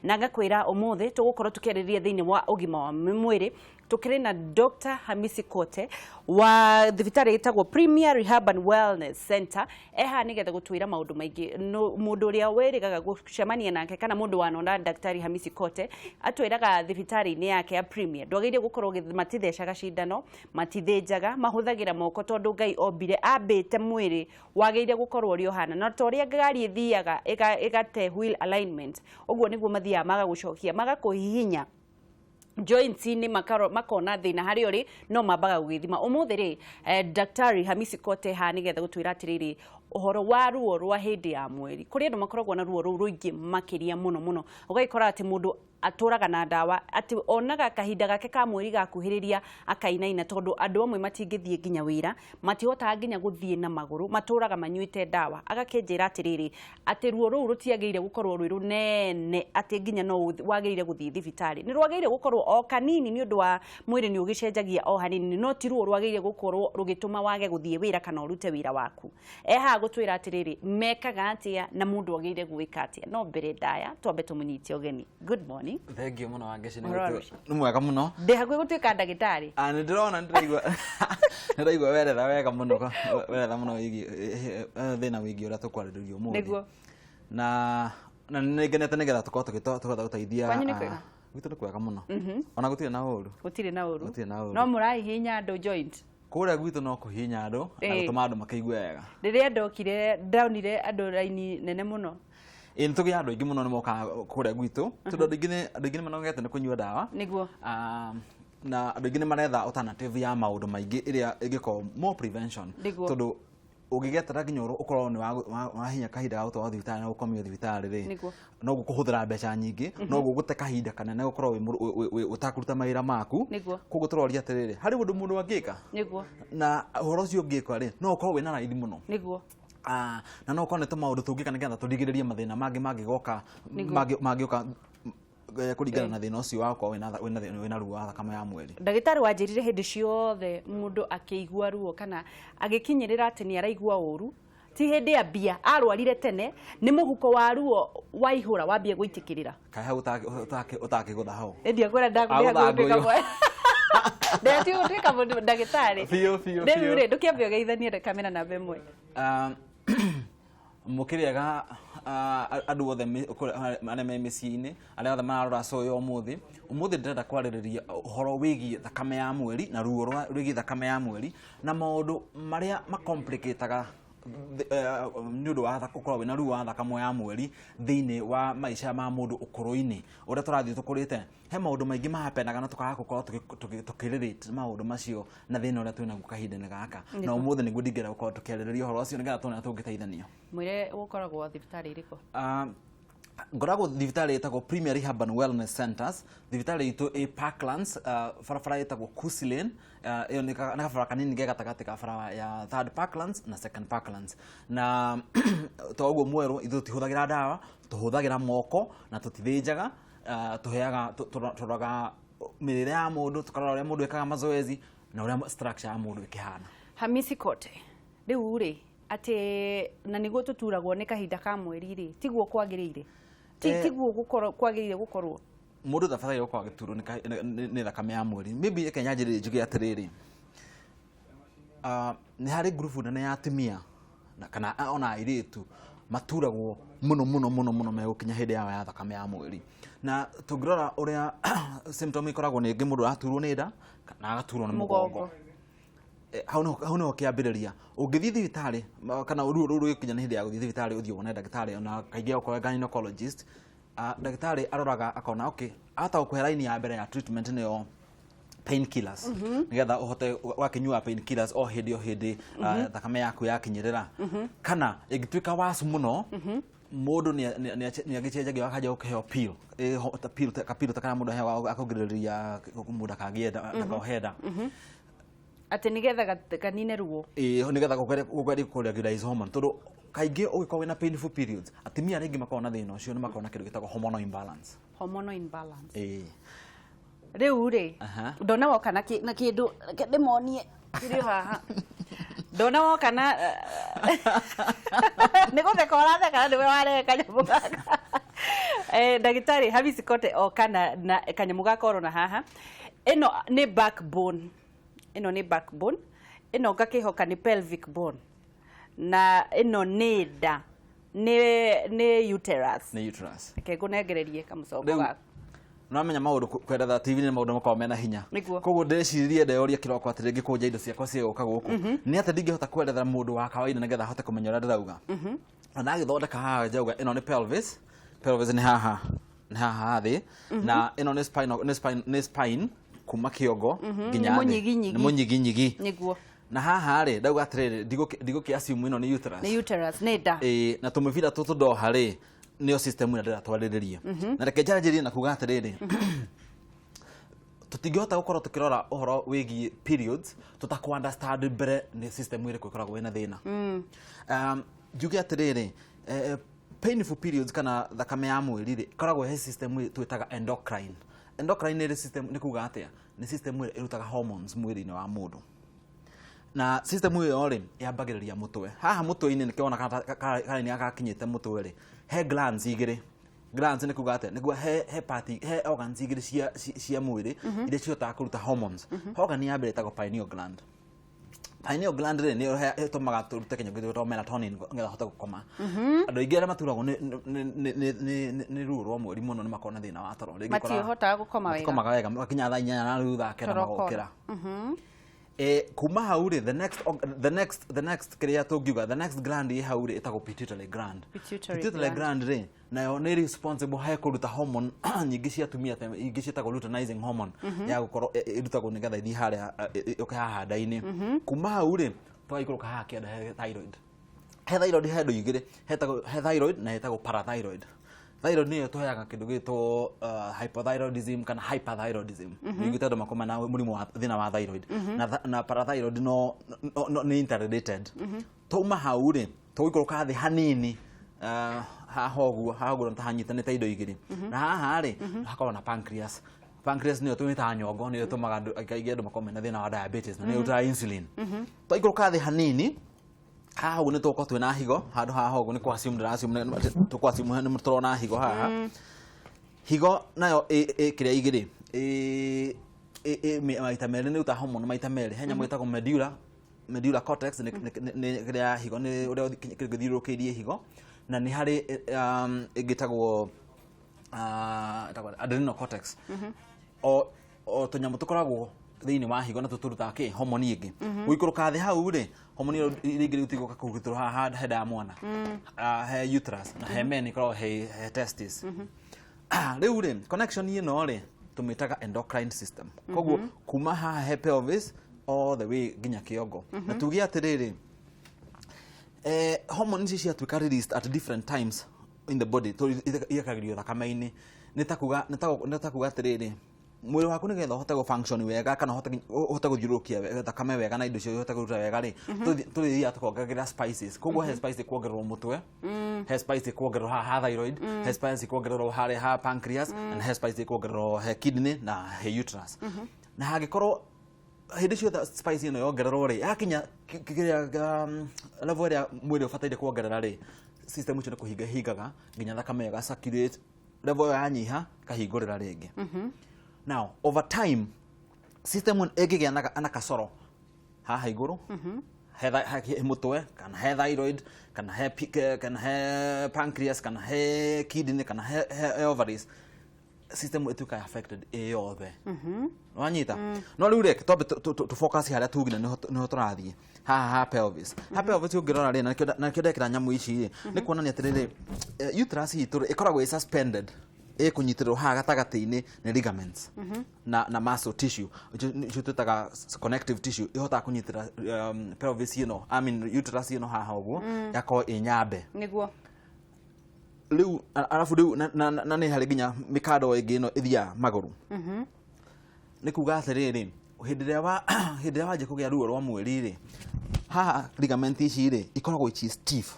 na ngakwira umuthi tugukorwo tukiarĩrĩria thĩinĩ wa ũgima wa mwĩrĩ tukiri na Dr. Hamisi Kote wa thibitari itagwo Premier Rehab and Wellness Center eha nigetha gutwira maundu maingi mundu uria werigaga gucemania nake kana mundu wanona Daktari Hamisi Kote atwiraga thibitari-ini yake ya Premier ndwagĩrĩire gukorwo matitheshaga cindano matithĩnjaga mahuthagira moko tondu Ngai ombire ambite mwiri wagĩrĩire gukorwo uri ohana na toria ngari ithiaga igate wheel alignment uguo niguo mathiaga magagucokia magakuhihinya joints ni makona thina hari uri no mambaga gugithima umuthi ri Daktari Hamisi Kote ha nigetha gutwira atiriri uhoro wa ruo rwa hindi ya mweri kuri andu makoragwo na ruo ruingi makiria muno ugaikora ati mundu aturaga na ndawa ati onaga kahinda gake ka mweri gakuhiriria akainaina tondu andu amwe matingithie nginya wira matihotaga nginya guthie na maguru maturaga manyuite ndawa agakenjira atiriri ati ruo ru rutiagirire gukorwo rwi runene ati nginya no wagirire guthie thibitari ni rwagirire gukorwo o kanini ni undu wa mwiri ni ugicenjagia o hanini no ti ruo rwagirire gukorwo rugituma wage guthie wira kana urute wira waku eha gutwira atiriri mekaga atia na mundu agirire gwika atia no mbere ndaya twambe tumunyitie ogeni. Good morning. Thank you muno wangeci ni mwega muno ndi hakwi gutwika ndagitari ni ndirona ndiraigua werera wega muno werera muno igi thina wigi uria tukwariririo umuthi niguo na ningenete nigetha tukorwo tugiteithia kwanyu ni kwega gwitu ni kwega muno ona gutire na uru no murahihinya andu joint kuria gwitu no kuhihinya andu na gutuma andu makaigue wega riria ndokire ndaunire andu raini nene muno tugi andu ingi muno ni moka kuria gwitu tondu andu ingi manogete ni kunyua dawa niguo na andu ingi ni maretha alternative ya maundu maingi iria ingiko more prevention tondu ugigetera nginya ukorwo ni wahinya kahinda ga gutwara thibitari na gukomio thibitari ri no gukuhuthira mbeca nyingi no gugute kahinda kanene gukorwo utakuruta mawira maku koguo turoria atiriri hari mundu angika na uhoro ucio ungikwa ri no ukorwo wina raithi muno na no ukorwo ni tumaundu tungika nigetha turigiririe mathina mangigoka kuringana na thina ucio wakwa wina ruo wa thakame ya mweri. Ndagitari wanjirire hindi ciothe mundu akigua ruo kana agikinyirira ati ni araigua uru ti hindi ambia arwarire tene ni muhuko wa ruo waihura wambie guitikirira kahe utakigutha hau endia kwera ndaguthika mwe ndeti utika mundu ndagitari fio ndure ndukiambia ugeithanie kamera namba imwe mukiriaga andu othe ane me miciini aria othe mararora coyo umuthi ndirenda kwaririria uhoro wigie thakame ya mweri na ruo rwigie thakame ya mweri na maundu maria macomplicataga ni undu wa gukorwo wina ruo wa thakame ya mweri thiini wa maisha ma mundu ukuru-ini uria turathie tukurite he maundu maingi mahapenaga na tukaga gukorwo tukirelate maundu macio na thina uria twina kahinda-ini gaka na umuthi niguo ndingera gukorwo tukiaririria uhoro ucio nigetha tuone tungiteithania mwire gukoragwo thibitari iriko ngoragwo thibitari itagwo Premier Rehab and Wellness Centers thibitari itu Parklands farafara itagwo Kusi Lane iyo ni kabara kanini ge gatagati ka bara ya Third Parklands na Second Parklands na toguo mweru ithu tihuthagira dawa tuhuthagira moko na tutithinjaga tuheaga turaga mirire ya mundu tukarora uria mundu ekaga mazoezi na uria structure ya mundu ikihana. Hamisi Kote riu ri ati na niguo tuturagwo ni kahinda ka mweri ri tiguo kwagirire tiguo kwagirire gukorwo mundu tafadhali uko agituro ni thakame ya mweri maybe Kenya njiri njuge atiriri ni hari group nene ya atumia na kana ona airitu maturagwo muno me gukinya hindi ya thakame ya mweri na tungirora uria symptom ikoragwo ni ngi mundu aturwo ni nda kana agaturwo ni mugongo hau no kiambiriria ungithii thibitari kana uru ikinya ni hindi ya guthii thibitari uthio wona ndagitari ona kaingi ukora gynecologist ndagitari aroraga akona okay ata ukuhera ini ya mbere ya treatment niyo painkillers nigetha uhote wakinyua painkillers o hindi thakame yaku yakinyirira kana igituika wasu muno mundu ni agicenjagia akaja ukiheo pill kapilo takana mundu hewa akugiriria mundu akagienda akohenda ati nigetha kanine ruo nigetha gukweri kuregularize hormone tondu kaingi ugikorwo wina painful periods atimia ringi makona thina ucio ni makona kindu gitagwo hormonal imbalance riu ri ndona woka na kindu ndimonie kiri haha ndona woka na nigutheka uratheka ndiwe wareka nyamugaka Ndagĩtarĩ Hamisi Kote kana na kanyamu gakorwo na haha ĩno nĩ backbone ĩno ngakĩhoka nĩ pelvic bone na ĩno nĩ nda nĩ uterus ngũnengererie kamũcongo gaku Namenya maũndũ kwenda TV nĩ maũndũ makao mena hinya koguo ndĩrecirie ndeyoria kĩroko atĩ rĩngĩ kũnja indo ciakwa ciĩgũka gũkũ nĩ atĩ ndingĩhota kwerethera mũndũ wa kawaida nĩgetha ahote kũmenya ũrĩa ndĩrauga na agĩthondeka haha njauga ĩno nĩ pelvis nĩ haha thĩ na ĩno nĩ spine kuma kĩongo nginya nĩ mũnyiginyigi nĩguo na haha rĩ ndauga atĩrĩrĩ ndigũkĩ assume ĩno nĩ uterus nĩ nda na tũmĩbira tũtũ ndoha rĩ nĩyo system ĩrĩa ndĩratwarĩrĩria na reke njanjĩrie na kuga atĩrĩrĩ tũtingĩhota gũkorwo tũkĩrora ũhoro wĩgiĩ periods tũtakũ understand mbere nĩ system ĩrĩkũ ĩkoragwo ĩna thĩna njuge atĩrĩrĩ painful periods kana thakame ya mweri rĩ ĩkoragwo he system twĩtaga endocrine nĩ system nĩ kuga atĩa nĩ system ĩrĩa ĩrutaga hormones mwĩrĩ-inĩ wa mũndũ na system ĩyo rĩ yambagĩrĩria mũtwe haha mũtwe-inĩ nĩkĩona karĩ gakinyĩte mũtwe rĩ he glands igĩrĩ glands nĩ kuga atĩa nĩguo he organs igĩrĩ cia mwĩrĩ iria cihotaga kũruta hormones organ ya mbere ĩtagwo pineal gland rĩ nĩyo ĩtũmaga tũrute kĩnyamũ gĩtagwo melatonin nĩgetha hote gũkoma andũ aingĩ arĩa maturagwo nĩ ruo rwa mweri mũno nĩ makoragwo na thĩna wa toro matihotaga gũkomaga wega magakinya thaa 8 na nuthu thaa 9 magokĩra kuma hau rĩ the next kĩrĩa tũngiuga the next gland ĩ hau rĩ ĩtagwo pituitary gland rĩ nayo nĩ responsible he kũruta hormone nyingĩ cia atumia ingĩ ciĩtagwo luteinizing hormone ya gũkorwo ĩrutagwo nĩgetha ithiĩ harĩa ũke haha nda-inĩ kuma hau rĩ tũgaikũrũka haha kĩanda he thyroid he ndũ igĩrĩ he thyroid na hetagwo parathyroid thyroid nĩyo tũheaga kĩndũ gĩtwo hypothyroidism kana hyperthyroidism nĩguo tondũ makoma na mũrimũ wa thĩna wa thyroid na parathyroid no nĩ interrelated tuma hau rĩ tũgũikũrũka thĩ hanini haha ũguo nĩtahanyitanĩte indo igĩrĩ na haha rĩ hakorwo na pancreas nĩyo tũmĩtaga nyongo nĩyo tũmaga aingĩ andũ makorwo mena thĩna wa diabetes na nĩyo ĩrutaga insulin twaikũrũka thĩ hanini haha ũguo nĩ tũgũkorwo twĩna higo handũ haha ũguo nĩ tũkwasimu nĩ tũrona higo haha higo nayo kĩrĩa igĩrĩ maita merĩ nĩ ruta hormone maita merĩ he nyamũ ĩtagwo medulla cortex nĩ kĩrĩa higo nĩ ũrĩa gĩthiũrũrũkĩirie higo na nĩ harĩ ĩngĩtagwo adrenal cortex o tũnyamũ tũkoragwo thĩinĩ wa higo na tũtũrutaga homoni ĩngĩ gũikũrũka thĩ hau rĩ homoni rĩngĩ rĩu tigũka kũrutĩrwo haha he nda ya mwana he uterus na he men ikoragwo he testis rĩu rĩ connection ĩno rĩ tũmĩtaga endocrine system koguo kuma haha he pelvis all the way nginya kĩongo na tuge atĩrĩrĩ hormones ici ciatuĩka released at different times in the body irekagĩrio thakame-inĩ nĩ ta kuga atĩrĩrĩ mwĩrĩ waku nĩgetha ũhote gũ-function wega kana ũhote gũthiũrũrũkia thakame wega na indo icio ũhote kũruta wega rĩ tũthiaga tũkongagĩrĩra spices koguo he spice kuongererwo mũtwe he spice kuongererwo ha thyroid he spice kuongererwo harĩa ha pancreas and he spice kuongererwo he kidney na he uterus na hangĩkorwo hĩndĩ ciothe spice ĩno yongererwo rĩ yakinya level ĩrĩa mwĩrĩ ũbataire kuongerera rĩ system icio nĩ kũhinga hingaga nginya thakame ĩga circulate level ĩyo yanyiha kahingũrĩra rĩngĩ now over time system ĩngĩgĩa na kasoro haha igũrũ he mũtwe kana he thyroid kana he pancreas kana he kidney kana he ovaries system ĩtuĩkaga affected yothe wanyita no rĩu reke twambe tũfocus harĩa tugire nĩho tũrathiĩ haha pelvis ũngĩrora rĩ na kĩo ndekĩra nyamũ ici rĩ nĩ kuonania atĩrĩrĩ uterus itũ ĩkoragwo suspended ĩkũnyitĩrĩrwo haha gatagatĩ-inĩ nĩ ligaments na muscle tissue icio twĩtaga connective tissue ĩhotaga kũnyitĩrĩra pelvis ĩno uterus ĩno haha ũguo yakorwo ĩ nyambe nĩguo rĩu arabu rĩu na nĩ harĩ nginya mĩkando ĩngĩ ĩno ĩthiaga magũrũ nĩ kuga atĩrĩrĩ hĩndĩ ĩrĩa wanjia kũgĩa ruo rwa mweri rĩ haha ligament ici rĩ ikoragwo ici stiff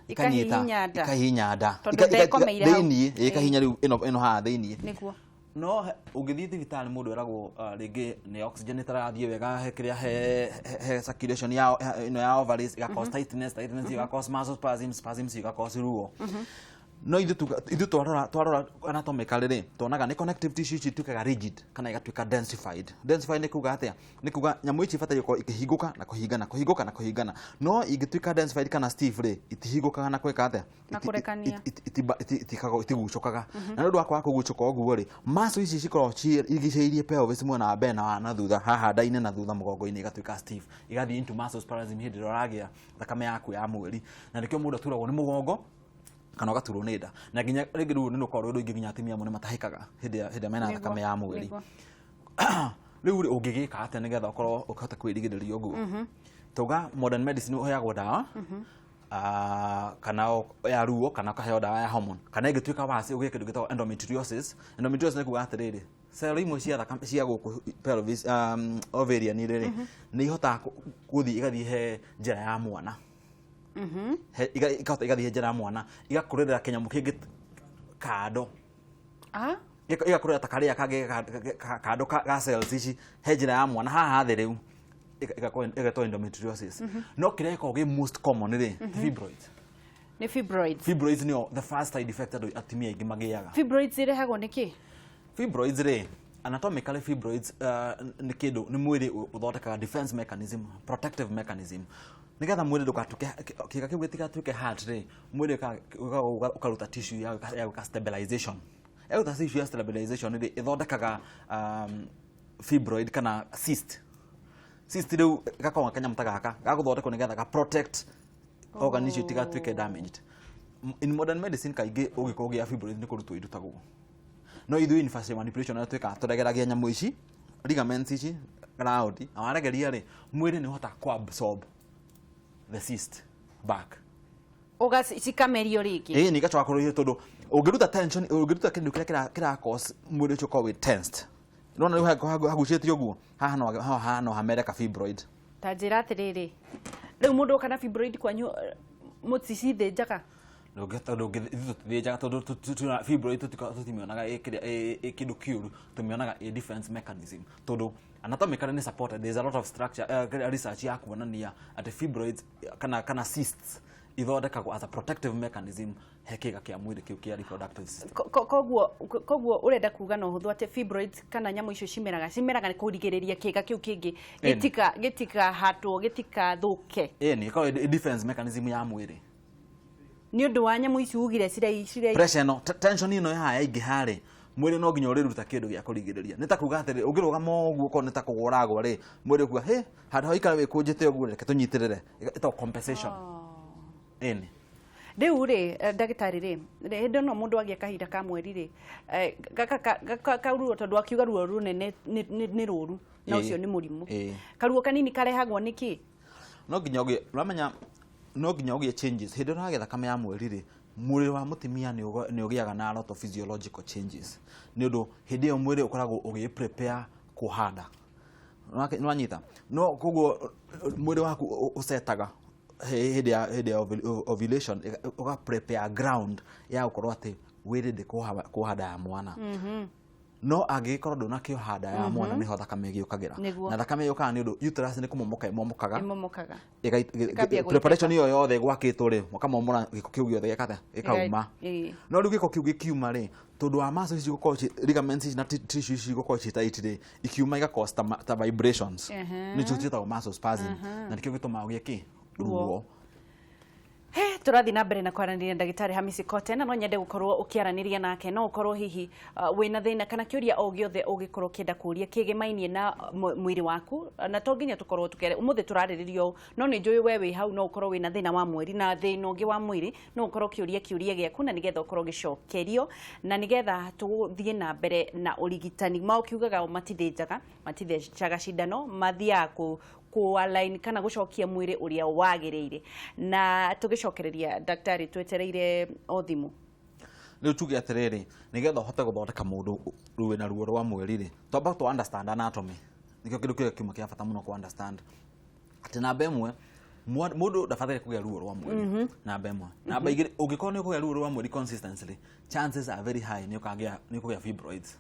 ikahihinya nda thĩiniĩ ĩkahinya rĩu ĩno haha thĩiniĩ no ũngĩthiĩ thibitarĩ mũndũ eragwo rĩngĩ nĩ oxygen ĩtarathiĩ wega kĩrĩa he circulation ĩno ya ovaries ĩga cause tightness ĩga cause muscle spasms ĩga cause ruo no ithu twarora anatomically ri tuonaga ni connective tissue ici ituikaga rigid kana igatuika densified. Densified ni kuga atia? Ni kuga nyamu ici ibataire ko ikihinguka na kuhingana kuhinguka na kuhingana, no igituika densified kana stiff ri itihingukaga na kweka atia? Na kurekania itigucokaga. Na ndu akwa kugucoka oguo ri muscle ici cikorwo igiceirie pelvis mwena wa mbere na thutha haha ndaine na thutha mugongo-ini igatuika stiff, igathie into muscle spasm hindi iragia thakame yaku ya mweri, na nikio mundu aturagwo ni mugongo kana gaturwo ni nda, na nginya ringi ru ni ukorwo ndu nginya atimia mune matahikaga hindi mena thakame ya mweri. Riu ri ungigika atia nigetha ukorwo ukahota kwirigiriria uguo? Tuga modern medicine uheagwo dawa kana ya ruo kana ukaheo dawa ya hormone, kana ingituika wasi ugie kindu gitagwo endometriosis. Endometriosis ni kuga atiriri cell imwe cia thakame cia guku pelvis ovarian riri ni ihota guthii igathii he njira ya mwana, igathii njira ya mwana igakurira kinyamu kingi kando, igakurira ta karia kangi kando ka cells ici he njira ya mwana haha thi riu igato endometriosis. No kiria iko ge most common ri fibroids. Ni fibroids. Fibroids ni the first side effect atimia ingi magiaga. Fibroids irehagwo niki? Fibroids ri anatomically fibroids ni kindu ni mwiri uthondekaga defense mechanism, protective mechanism, nigetha mwiri ndukatuke kiga kiu gitigatuke hard ri mwiri ukaruta tissue ya stabilization. Euta tissue ya stabilization ri ithondekaga fibroid kana cyst. Cyst riu gakorwo kanya mutagaka gaguthondekwo nigetha ga protect organ icio itigatuke damaged. In modern medicine kaingi ugikorwo gia fibroid ni kurutwo irutagwo, no ithu in fascial manipulation na tweka turegeragia nyamu ici ligaments ici round awaregeria ri mwiri ni hota ku absorb the cyst back ugacikamerio rigi ni gacoka kuruhia tondu ungiruta tension ungiruta kindu kira cause mwiri ucio ko with tensed. Nona riu hagucitio guo haha no hamereka fibroid ta njira atiriri riu mundu kana fibroid kwanyu muticithi njaka ndungithijaga tondu fibroid tutimionaga kindu kiuru, tumionaga a defense mechanism tondu anatomically ni supported. There's a lot of structure research ya kuonania at fibroids kana cysts ithondekagwo as a protective mechanism hekiga kia mwiri kiu kia reproductive system. Koguo urenda kuga no huthu ati fibroids kana nyamu icio cimeraga ni kurigiriria kiga kiu kingi gitika hatwo gitika thuke. Ni ko defense mechanism ya mwiri ni undu wa nyamu icio ugire cirai pressure no tension ino ya ingi hari mwiri no nginya uriruta kindu gia kurigiriria. Ni ta kuga atiri ungirugama uguo ko ni ta kugoragwo ri mwiri kuga he handu hoikara wi kunjite uguo reke tunyitirire ita compensation. Eni riu ri ndagitari ri hindi no mundu agia kahinda ka mweri ri karuo tondu akiuga ruo runene ni ruru na ucio ni murimu. Karuo kanini karehagwo niki? No nginya ugie uramenya no nginya ugie changes hindi uragetha thakame ya mweri ri mwiri wa mutimia ni ugiaga na a lot of physiological changes ni undu hindi yo mwiri ukoragwo ugi prepare kuhanda nwanyita no koguo mwiri waku usetaga hindi ya ovulation uga prepare ground ya ukorwo ati wirinde kuhanda ya mwana. No agikorwo nduna kihanda ya mwana ni ho thakame giukagira na thakame yukaga ni undu uterus ni kumomokaga preparation iyo yothe gwakitwo ri mukamomora giko kiu giothe gikauma. No riu giko kiu gikiuma ri tondu wa muscles ici gukorwo ligaments na tissue ici gukorwo tight ri ikiuma igakosta ta vibrations ni tutita muscle spasm na nikio gituma ugie ruo. Turathi na mbere na kwaranĩria ndagĩtarĩ Hamisi Kote, na no nyende gukorwo ukiaraniria nake, no ukorwo hihi wina thina kana kiuria o giothe ugikorwo kienda kuria kigimainie na mwiri waku, na to nginya tukorwo tukere umuthi turariririo, no ni njui we wi hau no ukorwo wina thina wa mweri na thina ungi wa mwiri, no ukorwo kiuria giaku na nigetha ukorwo gicokerio na nigetha tuthie na mbere na urigitani. Ma ukiugaga matithijaga cindano mathiaga ku align kana gucokia mwiri uria wagiriire, na tugicokereria daktari twetereire othimu. Riu tuge atiriri nigetha uhote guthondeka mundu ruwe na ruo rwa mweri ri twamba to understand anatomy. Nikio kindu kiria kiuma kia bata muno ku understand ati namba imwe mundu ndabatire kugia ruo rwa mweri namba imwe. Namba igiri ungikorwo ni kugia ruo rwa mweri consistently, chances are very high ni kugia fibroids.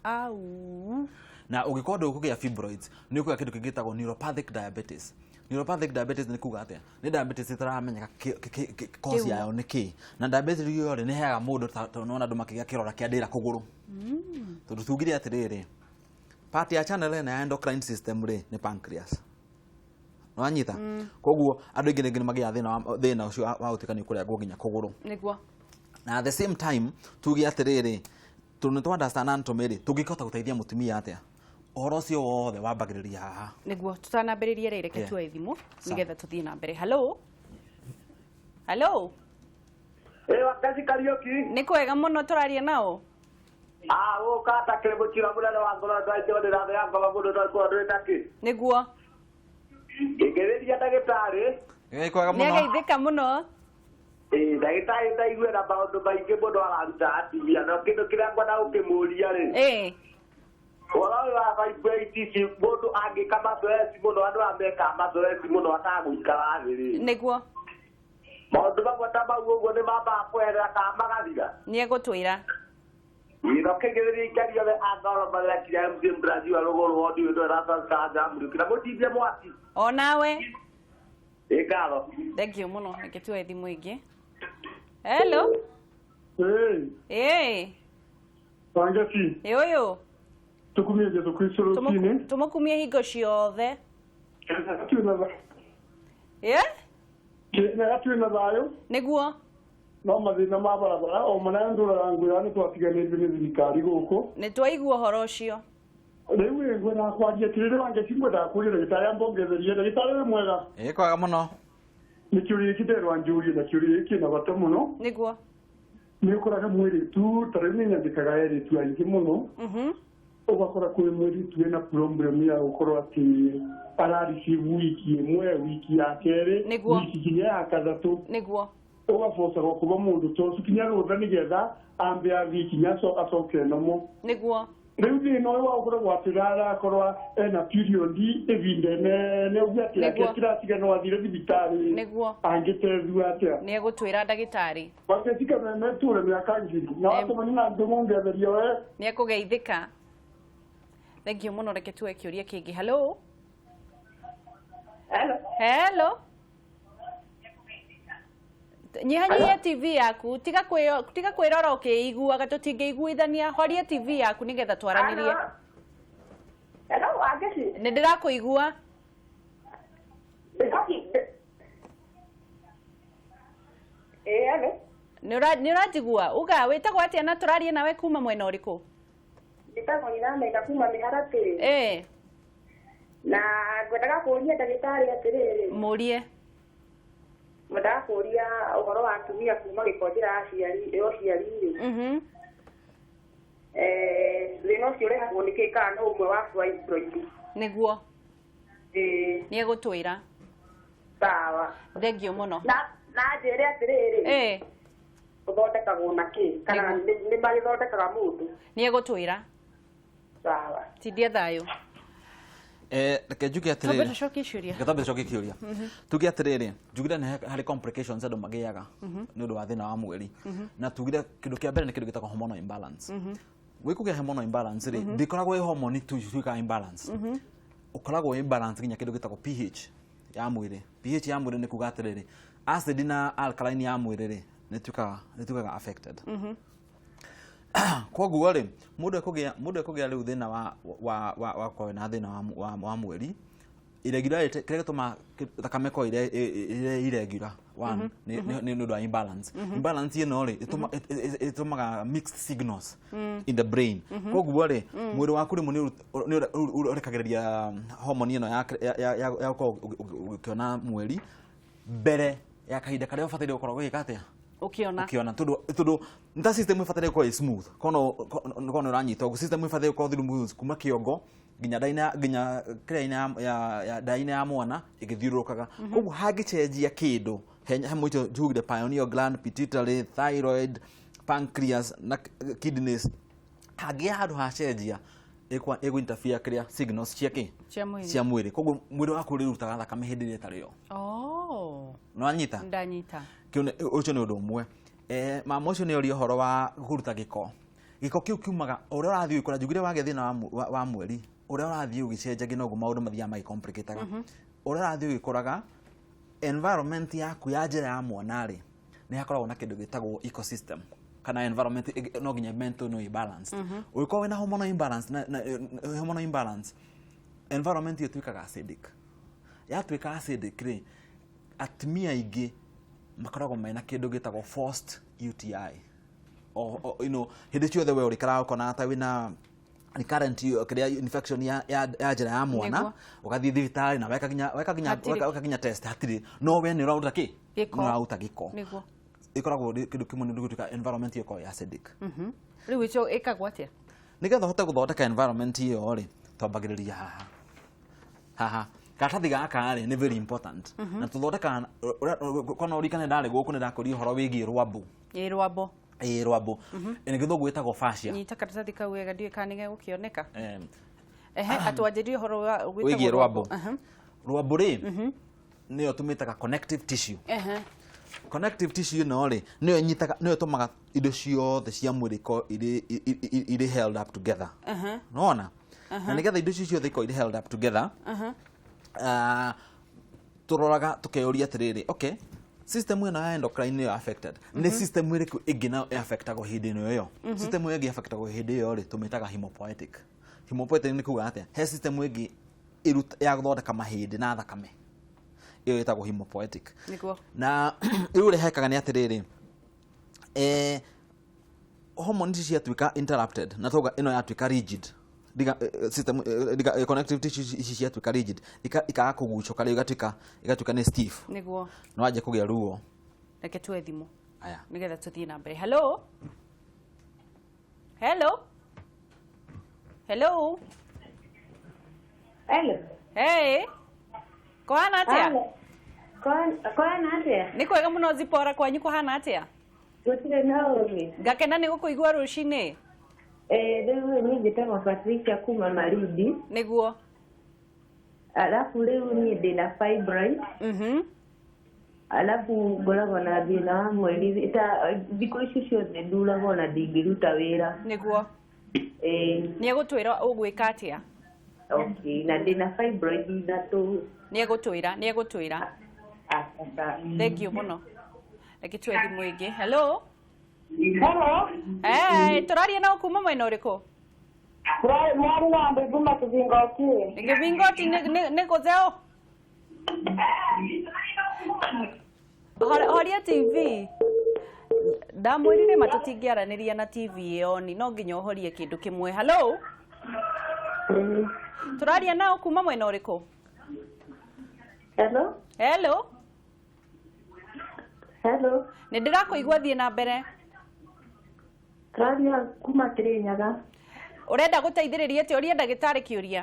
Na ungikorwo ndukugia fibroids ni kugia kindu kingitagwo neuropathic diabetes. Neuropathic diabetes nĩ kuga atĩa? Nĩ diabetes ĩtaramenyeka cause yayo nĩ kĩ. Na diabetes ĩyo nĩ heaga mũndũ tondũ andũ makĩgĩa kĩrora kĩa ndĩra kũgũrũ. Tondũ tugire atĩrĩrĩ, part ya channel ĩno ya endocrine system rĩ nĩ pancreas. Wanyita? Koguo andũ aingĩ nĩ magĩa thĩna ũcio wa gũtuĩka kũrengwo nginya kũgũrũ. Nĩguo. Na at the same time tuge atĩrĩrĩ, tondũ nĩ understand anatomy rĩ, tũngĩhota gũteithia mũtumia atĩa? Ũhoro ũcio wothe wambagĩrĩria haha. Nĩguo tutanambĩrĩria rĩrĩ reke tuoe thimũ nĩgetha tũthiĩ na mbere. Hello? Hello? Wakazi Kariuki. Nĩ kwega mũno tũraria nao? Ũkata kĩrĩmũkira mũnene wa ngoro ndaitwo ndĩrathe ya ngoma mũndũ ndakũndwĩta kĩ? Nĩguo. Ngĩgereria ndagĩtarĩ. Kwega mũno. Nĩageithĩka mũno. Ndagĩtarĩ ndaiguĩra maũndũ maingĩ mũndũ araruta atumia no kĩndũ kĩrĩa ngwenda gũkĩmũria rĩ. Ũhoro wa vibrations mũndũ angĩka mazoezi mũno andũ ameka mazoezi mũno atagũikara thĩ rĩ. Nĩguo. Maũndũ mamwe ta mau ũguo nĩ mambaga kweherera kana magathira. Nĩegũtwĩra. Ino kĩgereria ikario we angoro marĩa kira MC Brazil rũgũrũ wodi ũndũ ũratangaza jamhuri kina mũtithie mwaki. O nawe. Ngatho. Thank you mũno reke tuoe thimũ ingĩ. Hello? Wangeci. Ũyũ. Tukumie Jesu Kristo rũcinĩ. Tũmũkumie hingo ciothe. Kĩrĩa twĩna thayũ. Nĩguo. No mathĩna ma barabara o marĩa ndũraga ngwĩra nĩ twatiganĩte nĩ thirikari gũkũ. Nĩ twaigua ũhoro ũcio. Rĩu ngwenda kwaria kĩrĩa Wangeci ngwenda kũria ndagĩtarĩ ambongetherie ndagĩtarĩ wĩ mwega. Kwega mũno. Nĩ kĩũria gĩkĩ nderwo njũrie na kĩũria gĩkĩ na bata mũno. Nĩguo. Nĩ ũkoraga mũirĩtu ta rĩu nĩ nyandĩkaga airĩtu aingĩ mũno. Ũgakora kwĩ mũirĩtu wĩna problem ya gũkorwo atĩ arareceive wiki ĩmwe wiki ya kerĩ wiki nginya ya kathatũ. Nĩguo. Ũgabocerwo kuba mũndũ ta ũcio kinya rũtha nĩgetha ambe athiĩ kinya acoke nomo. Nĩguo. Rĩu thĩna ũyũ wakoragwo atĩ arakorwo ena period ihinda inene ũguo atĩ ake kĩratiga no athire thibitarĩ. Nĩguo. Angĩteithio atĩa. Nĩegũtwĩra ndagĩtarĩ. Wangeci meture mĩaka ngiri na watũmani na ndũmongetheria we. Nĩekũgeithĩka. Thank you mũno reke tuoe kĩũria kĩngĩ. Hello? Hello? Nyihanyihia TV yaku, tiga kwĩrora ũkĩiguaga tũtingĩiguithania, horia TV yaku nĩgetha twaranĩrie. Hello, Wangeci. Nĩ ndĩrakũigua. Hello. Nĩ ũranjigua? Uga wĩtagwo atĩa na tũrarie nawe kuma mwena ũrĩkũ? Ndĩtagwo Nyinameka kuma Mĩharatĩ. Na ngwendaga kũria ndagĩtarĩ atĩrĩrĩ. Mũrie. Ngwendaga kũria ũhoro wa atumia kuma gĩkonjera ũciari-inĩ. Thĩna ũcio ũrehagwo nĩ kĩĩ kana no ũmwe wa fibroid. Nĩguo. Nĩegũtwĩra. Sawa. Thank you mũno. Na njĩre atĩrĩrĩ. Ũthondekagwo na kĩ kana nĩ magĩthondekaga mũndũ. Nĩegũtwĩra. Sawa. Tindia thayũ. Reke njuge atĩrĩrĩ. Gatabe cokie kĩũria. Tuge atĩrĩrĩ, njugire nĩ harĩ complications andũ magĩaga nĩ ũndũ wa thĩna wa mweri. Na tugire kĩndũ kĩa mbere nĩ kĩndũ gĩtagwo hormonal imbalance. Gwĩkũgĩa hormonal imbalance rĩ, ndĩkoragwo ĩ hormone tu ituĩkaga imbalance. Ũkoragwo imbalance nginya kĩndũ gĩtagwo pH ya mwĩrĩ. pH ya mwĩrĩ nĩ kuga atĩrĩrĩ, acid na alkaline ya mwĩrĩ rĩ nĩ tuĩkaga affected. Koguo rĩ mũndũ ekũgĩa rĩu thĩna wa kwaga na thĩna wa mweri irregularity kĩrĩa gĩtũma thakame ko irregular one nĩ ũndũ wa imbalance. Imbalance ĩno rĩ ĩtũmaga mixed signals in the brain. Koguo rĩ mwĩrĩ waku rĩmwe nĩ ũrekagĩrĩria hormone ĩno ya ũkiona mweri mbere ya kahinda karĩa ũbataire gũkorwo gũgĩka atĩa ukiona tondũ nta system ifatire ko smooth kono uranyita ugu system ifatire ko through kuma kiongo nginya kĩrĩa ya daina ya mwana igithiũrũkaga koguo hangĩcenjia kĩndũ hamwe ito jugire pineal gland, pituitary, thyroid, pancreas na kidneys hangĩ handũ hacenjia interfere kĩrĩa signals cia mwĩrĩ koguo mwĩrĩ waku rĩrutaga thakame hĩndĩ ĩrĩa ĩtarĩ yo. No anyita ndanyita ũcio nĩ ũndũ ũmwe. Mama ũcio nĩ ũrĩa ũhoro wa kũruta gĩko kĩu kiumaga ũrĩa ũrathiĩ ũkora njugire wagĩa thĩna wa mweri ũrĩa ũrathiĩ ũgĩcenjagia noguo maũndũ mathiaga magĩcomplicataga. ũrathi ũgĩkoraga environment yaku ya njĩra ya mwana rĩ nĩ hakoragwo na kĩndũ gĩtagwo ecosystem kana environment no nginya mental no imbalance ũgĩkorwo wĩna hormonal imbalance environment iyo tuikaga acidic yatuĩka acidic rĩ atumia aingĩ makoragwo mena kĩndũ gĩtagwo forced UTI hĩndĩ ciothe we ũrĩkaraga ũkona ta wĩna recurrent infection ya njĩra ya mwana ũgathiĩ thibitarĩ na wekaginya test hatirĩ no we nĩ ũraruta kĩ nĩ ũraruta gĩko ĩkoragwo kĩndũ kĩmwe nĩ gũtuĩka environment iyo ĩkoragwo acidic rĩu icio ĩkagwo atĩa nĩgetha ũhote gũthondeka environment iyo rĩ twambagĩrĩria haha karatathi gaka rĩ nĩ very important na tũthondeka kana ũrikane ndarĩ gũkũ nĩ ndakũria ũhoro wĩgiĩ rwambu rwambu nĩ gĩthũngũ gĩtagwo fascia nyita karatathi kau wega ndiũĩ kana nĩ gũkĩoneka atwanjĩrie ũhoro wĩgiĩ rwambu rwambu rĩ nĩyo tũmĩtaga connective tissue connective tissue ĩno rĩ nĩyo ĩtũmaga indo ciothe cia mwĩrĩ irĩ held up together nona na nĩgetha indo ciothe ikorwo irĩ held up together turoraga tukeyũria atĩrĩrĩ okay system ĩno ya endocrine nĩyo affected nĩ system ĩrĩkũ ĩngĩ nayo affectagwo hĩndĩ ĩyo system ĩyo ĩngĩ affectagwo hĩndĩ ĩyo rĩ tũmĩtaga hemopoietic nĩ kuuga atĩa he system ĩngĩ ya gũthondeka mahĩndĩ na thakame ĩyo ĩtagwo hemopoietic na rĩu ũrĩa hekaga nĩ atĩrĩrĩ hormones ciatuĩka interrupted na toga ĩno yatuĩka rigid system connective tissue ici ciatuĩka rigid ikaga kũgucoka rĩu igatuĩka nĩ stiff nĩguo no wanjie kũgĩa ruo reke tuoe thimũ aya nĩgetha tũthiĩ na mbere hello hello hello hello hey kũhana atĩa kũhana atĩa nĩ kwega mũno Zipora kwanyu kũhana atĩa gũtirĩ na ũũgĩ ngakena nĩ gũkũigua rũcinĩ rĩu niĩ njĩtagwo Patricia kuma Malindi nĩguo alafu rĩu niĩ ndĩna fibroid alafu ngoragwo na thĩna wa mweri thikũ ici ciothe nduragwo na ndingĩruta wĩra nĩguo nĩ egũtwĩra ũgwĩka atĩa okay na ndĩna fibroid ithatũ nĩ egũtwĩra thank you mũno reke tuoe thimũ ĩngĩ hello hello tũraria na kuma mwena ũrĩkũ mwari wa mbinguma kĩbingoti kĩbingoti nĩ gũtheo horia TV ndamwĩrire ma tũtingĩaranĩria na TV ĩyo ni no nginya ũhorie kĩndũ kĩmwe hello tũraria na kuma mwena ũrĩkũ hello nĩ ndĩrakũigua thiĩ na mbere tũraria kuma Kĩrĩnyaga ũrenda gũteithĩrĩria atĩ ũria ndagĩtarĩ kĩũria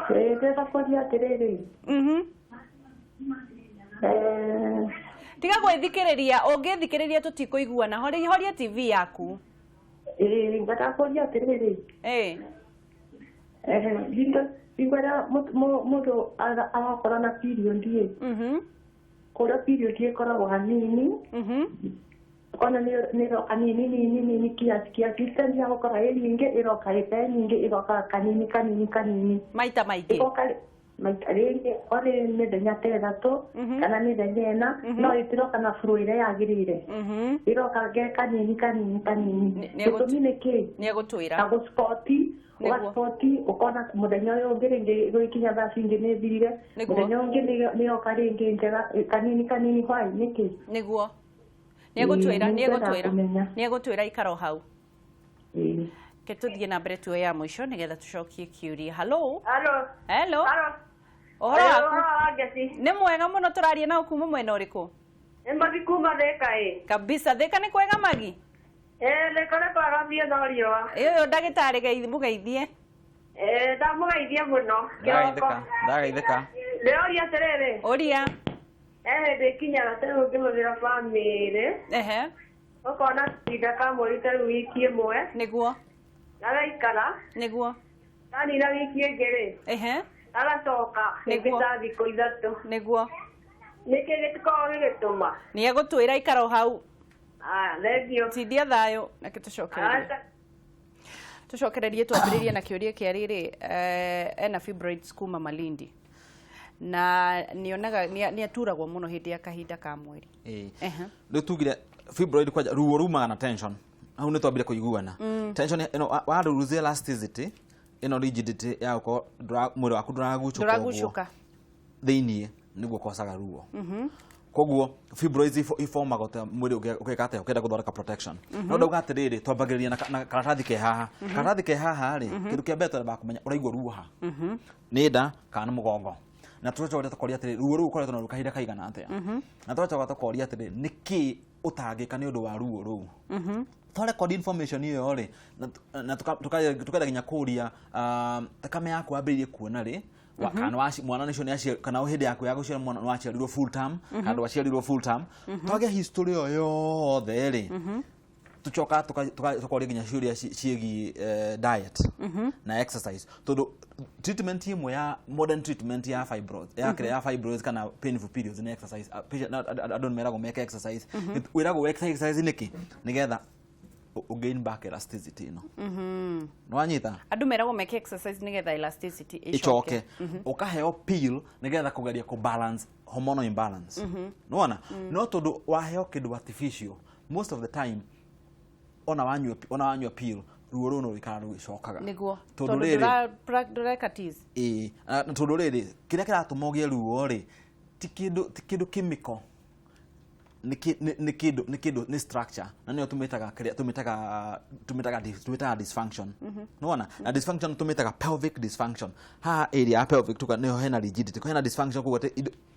ndĩrenda kũria atĩrĩrĩ tiga gwĩthikĩrĩria ũngĩthikĩrĩria tũtikũiguana horia TV yaku ngata kũria atĩrĩrĩ Ingwera mũndũ agakorwo na period kũrĩa period ĩkoragwo hanini ona nĩroka kanini kia distance ya gũkora nyingĩ ĩroka nyingĩ ĩroka kanini maita maingĩ maita rĩngĩ ore mĩthenya ta ĩtatũ kana mĩthenya ĩna no ĩtiroka na flow ĩrĩa yagĩrĩire ĩroka kanini gĩtũmi nĩ kĩ nĩ egũtwĩra na gũspoti ũkona mũthenya ũyũ ũngĩ rĩngĩ gũikinya thaa cingĩ nĩ thirire mũthenya ũngĩ nĩyoka rĩngĩ njega kanini hwaĩ nĩkĩ nĩguo nĩ egũtwĩra ikaro hau ke tũthiĩ na mbere tuoe ya mũico nĩgetha tũcokie kĩũria hello ũhoro waku nĩ mwega mũno tũraria na kuma mwena ũrĩkũ Magi kuma Thika kabisa Thika nĩ kwega Magi Thika nĩ kwega biũ no riũa ũyũ ndagĩtarĩ mũgeithie ndamũgeithie mũno ndagaithĩka ndĩroria atĩrĩrĩ ũria ndĩkinyaga tarĩu ngĩhũthĩra bamĩrĩ ũkona kahinda ka mweri tarĩu wiki ĩmwe nĩguo agaikara nĩguo kanina wiki ĩngĩ agacoka rĩngĩ ta thikũ ithatũ nĩguo nĩkĩ gĩtikoragwo gĩgĩtũma nĩ egũtwĩra ikaro hau thengio tindia thayũ nake tũcokererie twambĩrĩrie na kĩũria kĩa rĩrĩ ena fibroids kuma Malindi na nionaga ni aturagwo muno hindi ya kahinda ka mweri riu tugire fibroid kwaja ruo rumaga na tension hau ni twambire kuiguana tension wa lose elasticity rigidity ya ko mwiri waku nduragucuka thiini niguo kosaga ruo koguo fibroids iformaga ta mwiri ukekate ukenda guthondeka protection no ndauga atiriri twambagiriria na karatathi ke haha ri kindu kia mbere twamba kumenya uraigua ruo ha ni nda kana mugongo na tũcoka tũkoria atĩrĩ ruo rũu ũkoretwo na kahinda kaigana atĩa na tũcoka tũkoria atĩrĩ nĩkĩ ũtangĩka nĩ ũndũ wa ruo rũu twarekondi information iyo rĩ na tukenda nginya kũria thakame yaku wambĩrĩirie kuona rĩ kana mwana nĩcio nĩ kana hĩndĩ yaku ya gũciara mwana waciarirwo full term kana ndwaciarirwo full term twagĩa history ĩyo yothe rĩ tucoka tukoria nginya ciũria ciĩgiĩ diet na exercise tondu treatment imwe ya modern treatment ya fibroids kana painful periods ni exercise adon merago make exercise wirago exercise niki nigetha gain back elasticity no nwanyita andu merago make exercise nigetha elasticity ichoke ukaheo pill nigetha kugeria ku balance hormonal imbalance nona no tondu waheo kindu artificial most of the time ona wanyua pill ruo ruo no rikara rugicokaga niguo tondu ndurekatis tondu riri kiria kiratuma ugie ruo ri ti kindu chemical ni structure na niyo tumitaga dysfunction nona na dysfunction tumitaga pelvic dysfunction ha area ya pelvic tuka niyo hena rigidity hena dysfunction kugo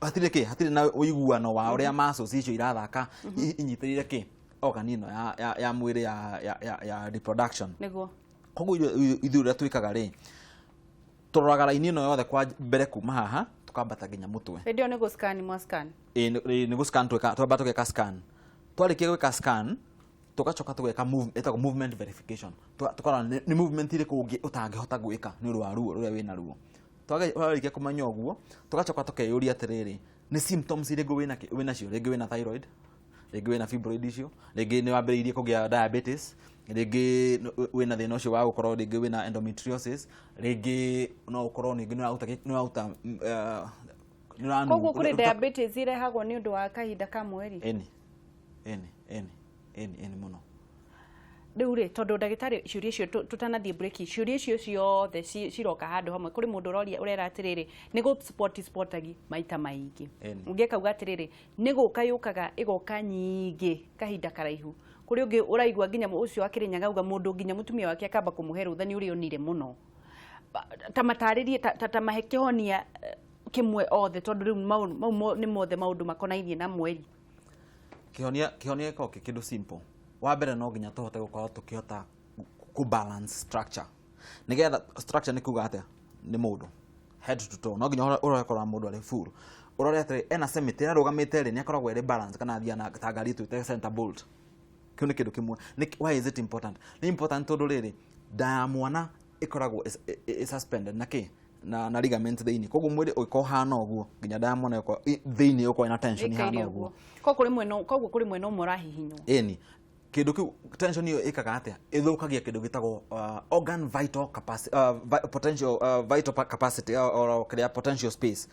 hatire na uiguano wa uria muscles icio irathaka inyitirire ki organino ya mwiri ya reproduction niguo koguo ithuria twikaga ri turoraga raini ino yothe kwa mbere kuma haha tukambata nginya mutwe ndio ni go scan mo scan ni go scan twamba tugeka scan twarikia gwika scan tugacoka tugeka movement verification tukora ni movement iri kungi utangihota gwika ni ruo ruo ruria wina ruo twarikia kumenya uguo tugacoka tukeyuria atiriri ni symptoms iri wina cio ringi wina thyroid ringi wina fibroid icio ringi ni wambiriirie kugia diabetes ringi wina thina ucio wa gukorwo ringi wina endometriosis ringi no ukorwo ningi ni wauta koguo kuri diabetes irehagwo ni undu wa kahinda ka mweri eni muno riu ri tondu ndagitari ciuria icio tutanathie break ciuria icio ciothe ciroka handu hamwe kuri mundu urera atiriri ni go sportagi maita maingi ungekauga atiriri ni guka yukaga igoka nyingi kahinda karaihu kuri ungi uraigua nginya ucio akirinyaga uga mundu nginya mutumia wake akamba kumuhe rutha ni uri onire muno ta mataririe ta mahekehonia kimwe othe tondu riu mau ni mothe maundu makonainie na mweri kihonia ko kindu simple wa mbere no nginya tuhote gukorwo tukihota ku balance structure nigetha structure ni kuga atia ni mundu head to toe no nginya urakora mundu ari full urore atiri ena cemetery arugamite ri ni akoragwo eri balance kana thia na tangari tu center bolt kione kindu kimwe why is it important ni important tondu riri da mwana ikoragwo suspended na ki na ligament thiini koguo mwiri uko hana oguo nginya diamond uko thiini uko ina tension hana oguo koguo kuri mweno morahihinyo eni kindu kiu tension iyo ikaga atia ithukagia kindu gitagwo organ vital capacity potential vital capacity or kĩrĩa potential space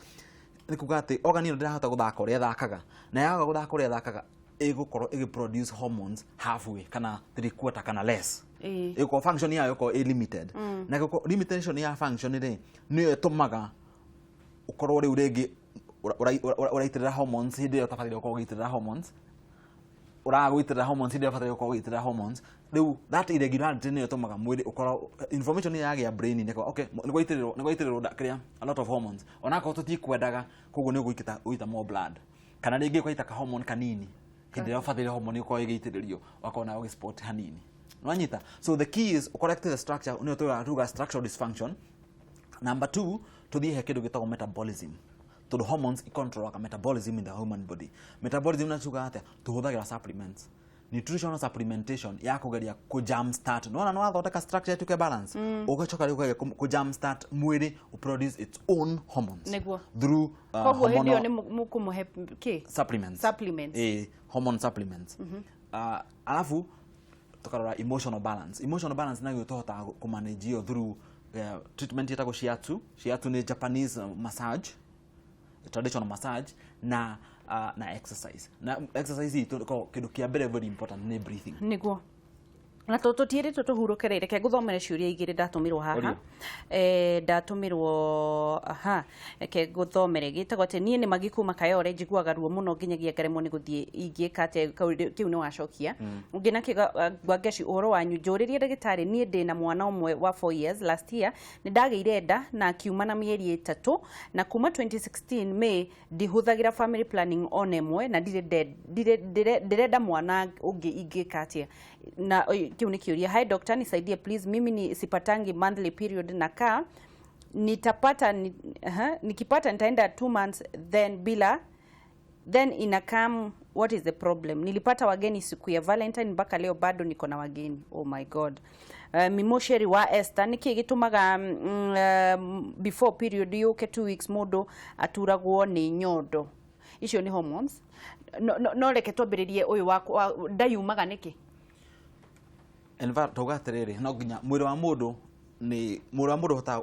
ni kuga ati organ iyo ndirahota guthaka uria thakaga na yaga guthaka uria thakaga igukorwo produce hormones halfway kana 3/4 kana less iko function yayo ko limited na ko limitation ya function ri niyo itumaga ukorwo riu ringi uraitirira hormones hindi yo tafatire ukorwo ugitirira hormones uragwitirira hormones hindi yo tafatire ukorwo ugitirira hormones riu that irregularity niyo itumaga mwiri ukorwo information yagia brain ni okay nigwaitiriro kĩrĩa a lot of hormones onako tutikwendaga koguo ni guita more blood kana ringi kwaita ka hormone kanini hindi yo tafatire hormone ukorwo igitiririo wakona ugi sport hanini nwanyita so the key is correct the structure ni tuga structural dysfunction. Number 2 tuthihe kindu gitagwo metabolism to the hormones control metabolism in the human body. Metabolism na tuga atia tuhuthagira supplements nutritional supplementation ya kugeria ku jump start no no athondeka structure tuke balance ugachoka rĩu ku jump start mwiri produce its own hormones through hormonal ni mukumuhe ki supplements hormone supplements alafu tukarora emotional balance na yotohota ku manage yo through treatment yetagwo shiatsu ni Japanese massage traditional massage na exercise. Na exercise ito kindu kia mbere very important ni breathing. Niguo. Na tutiire tutuhurukerere ke guthomere ciuria igire ndatumirwo haha ndatumirwo ke guthomere gitagwo ati nie ni magikuma kayore njiguaga ruo muno nginyagia ngaremwo ni guthie ingika ate kiu ni wacokia ungi na gwangeci uhoro wanyu njuririe ndagitari nie ndina mwana umwe wa 4 years last year ni ndageire nda na kiuma na mieri 3 na kuma 2016 May ndihuthagira family planning on emwe na ndirenda mwana ungi ingika atia na kiu ni kiuria. Hi doctor, nisaidie please, mimi ni sipatangi monthly period na kaa nitapata nikipata nitaenda 2 months then inakam. What is the problem? Nilipata wageni siku ya Valentine mpaka leo bado niko na wageni. Oh my god. Mimosheri wa Esther niki gitumaga before period yuke 2 weeks modo aturagwo ni nyondo. Icio ni hormones. No reke twambiririe uyu wa ndayumaga niki? Togaterere no nginya mwiri wa mundu ni mwiri wa mundu hota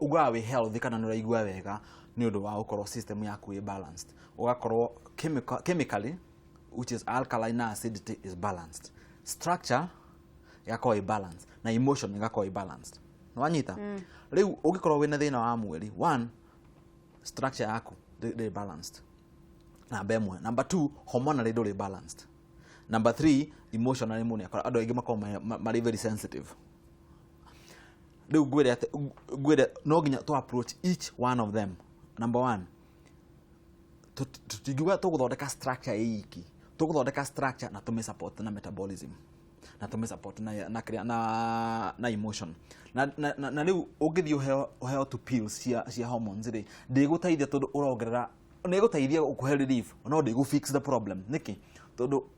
ugawa we healthy kana no raigua wega ni undu wa ukorwo system yaku i balanced, ugakorwo chemically which is alkaline na acidity is balanced, structure yako i balanced na emotion yako i balanced. No wanyita riu ugikorwo wina thina wa mwiri, 1 structure yako they balanced, number 1. Number 2 hormonally they balanced. Number 3 emotionally mune akora ando igi makoma mari very sensitive. Riu gwire no ginya to approach each one of them. Number 1 tutigiwa to guthondeka structure iki, to guthondeka structure na tume support na metabolism na tume support na emotion na riu ugithio heo to pills cia hormones ri ndigutaithia tondu urongerera nigutaithia ukuhe relief no ndigu fix the problem niki tondu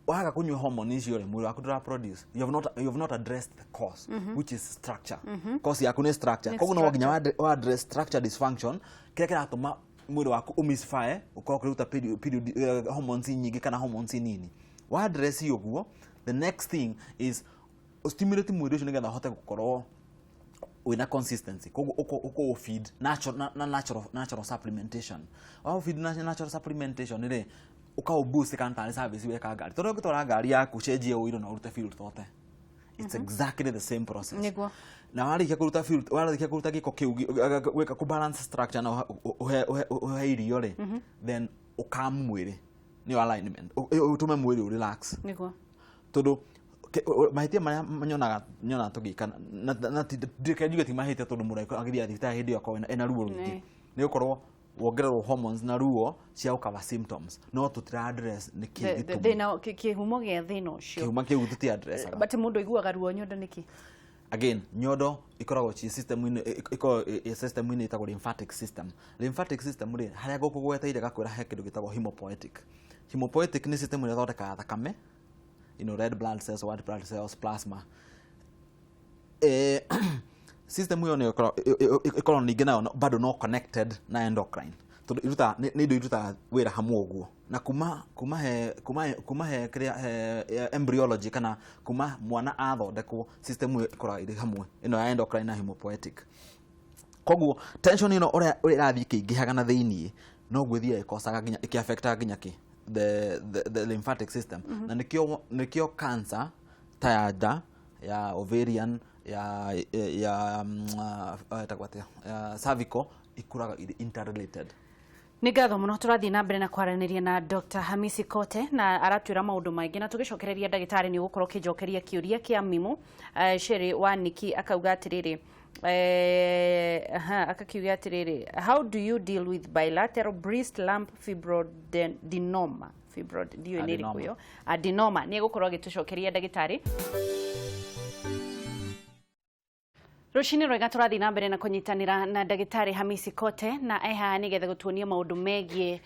waga kunywa hormone icio ri mwiri waku ndura produce, you have not addressed the cause which is structure. Cause yaku ni structure, koguo no nginya wa address structure dysfunction kile kiratuma mwiri waku umisfire ukorwo kuruta period hormones nyingi kana hormones nini. Wa address iyo guo, the next thing is stimulate mwiri ucio nigetha hote gukorwo wina consistency. Koguo uko feed natural supplementation. Wa feed natural supplementation ri ukao boost kanta service weka ngari tondu ngitora ngari yaku cenjie uiro na urute fuel tote. It's exactly the same process. Niguo. Na warikia kuruta fuel, warikia kuruta giko kiu weka ku balance structure na uhe irio ri then ukamu mwiri ni alignment utume mwiri u relax. Niguo. Tondu mahitia maria nyona tugika na ndikejuga ti mahitia tondu muraiko agithia thita hindi yakwa ena ruo rungi ni ukorwo wongererwo hormones na ruo cia ukava symptoms no tutira address ni kigitu thina kihumo gia thina ucio kihuma kiu tuti address but mundu iguaga ruo nyondo niki again nyondo ikoragwo chi system ine itagwo lymphatic system ri haria gukugweteire gakwira he kindu gitagwo hemopoietic ni system ire thondeka thakame red blood cells, white blood cells, plasma. System hiyo ni ikorwo ningi nayo bado no connected na endocrine. Tondu iruta ni indo iruta wira hamwe uguo. Na kuma he embryology kana kuma mwana athondekwo system hiyo ikorwo iri hamwe ino ya endocrine na hemopoietic. Koguo tension ino ora irathi kiingihaga na thiini no gwithia ikosaga ginya ikiaffecta ginya ki the lymphatic system. Na nikio cancer ta ya ovarian ya cervical ikuraga interrelated. Ni ngatho muno turathii na mbere na kwaraniria na Dr. Hamisi Kote na aratwira maundu maingi na tugicokereria ndagitari ni gukorwo kijokeria kiuria kia mimu Sherry wa Niki akauga atiriri akakiuga atiriri, how do you deal with bilateral breast lump fibroadenoma adenoma ni gukorwo gitucokeria ndagitari. Rushini rwega turathi na mbere na kunyitanira na ndagitari Hamisi Kote na eha nigetha gutuonia maundu megie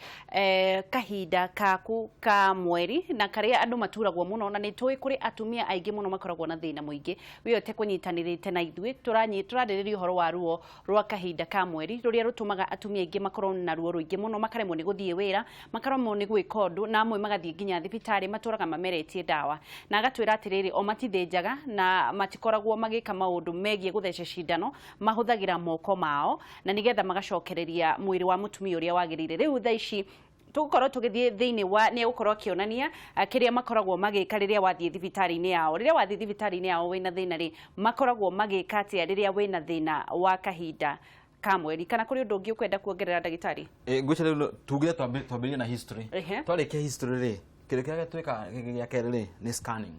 kahinda kaku ka mweri na karia andu maturagwo muno na ni tui kuri atumia aingi muno makoragwo na thina muingi wiyote kunyitanirite na ithui turaririria uhoro wa ruo rwa kahinda ka mweri ruria rutumaga atumia aingi makorwo na ruo ruingi muno makaremwo ni guthie wira makaremwo ni gwika undu na amwe magathie nginya thibitari maturaga mameretie dawa na agatwira atiriri o matithinjaga na matikoragwo magika maundu megie gutheca gũthece cindano mahũthagĩra moko mao na nigetha magacokereria mwĩrĩ wa mũtumia ũrĩa wagĩrĩire. Rĩu thaa ici tũgũkorwo tũgĩthiĩ thĩinĩ wa nĩ gũkorwo akĩonania kĩrĩa makoragwo magĩka rĩrĩa wathiĩ thibitarĩ-inĩ yao. Rĩrĩa wathiĩ thibitarĩ-inĩ yao wĩna thĩna rĩ, makoragwo magĩka atĩa rĩrĩa wĩna thĩna wa kahinda ka mweri, kana kũrĩ ũndũ ũngĩ ũkwenda kuongerera ndagĩtarĩ? Ngwĩciria rĩu tugire twambĩrĩrie na history. Twarĩkia history rĩ, kĩrĩa kĩrĩa twĩka gĩa kerĩ rĩ nĩ scanning,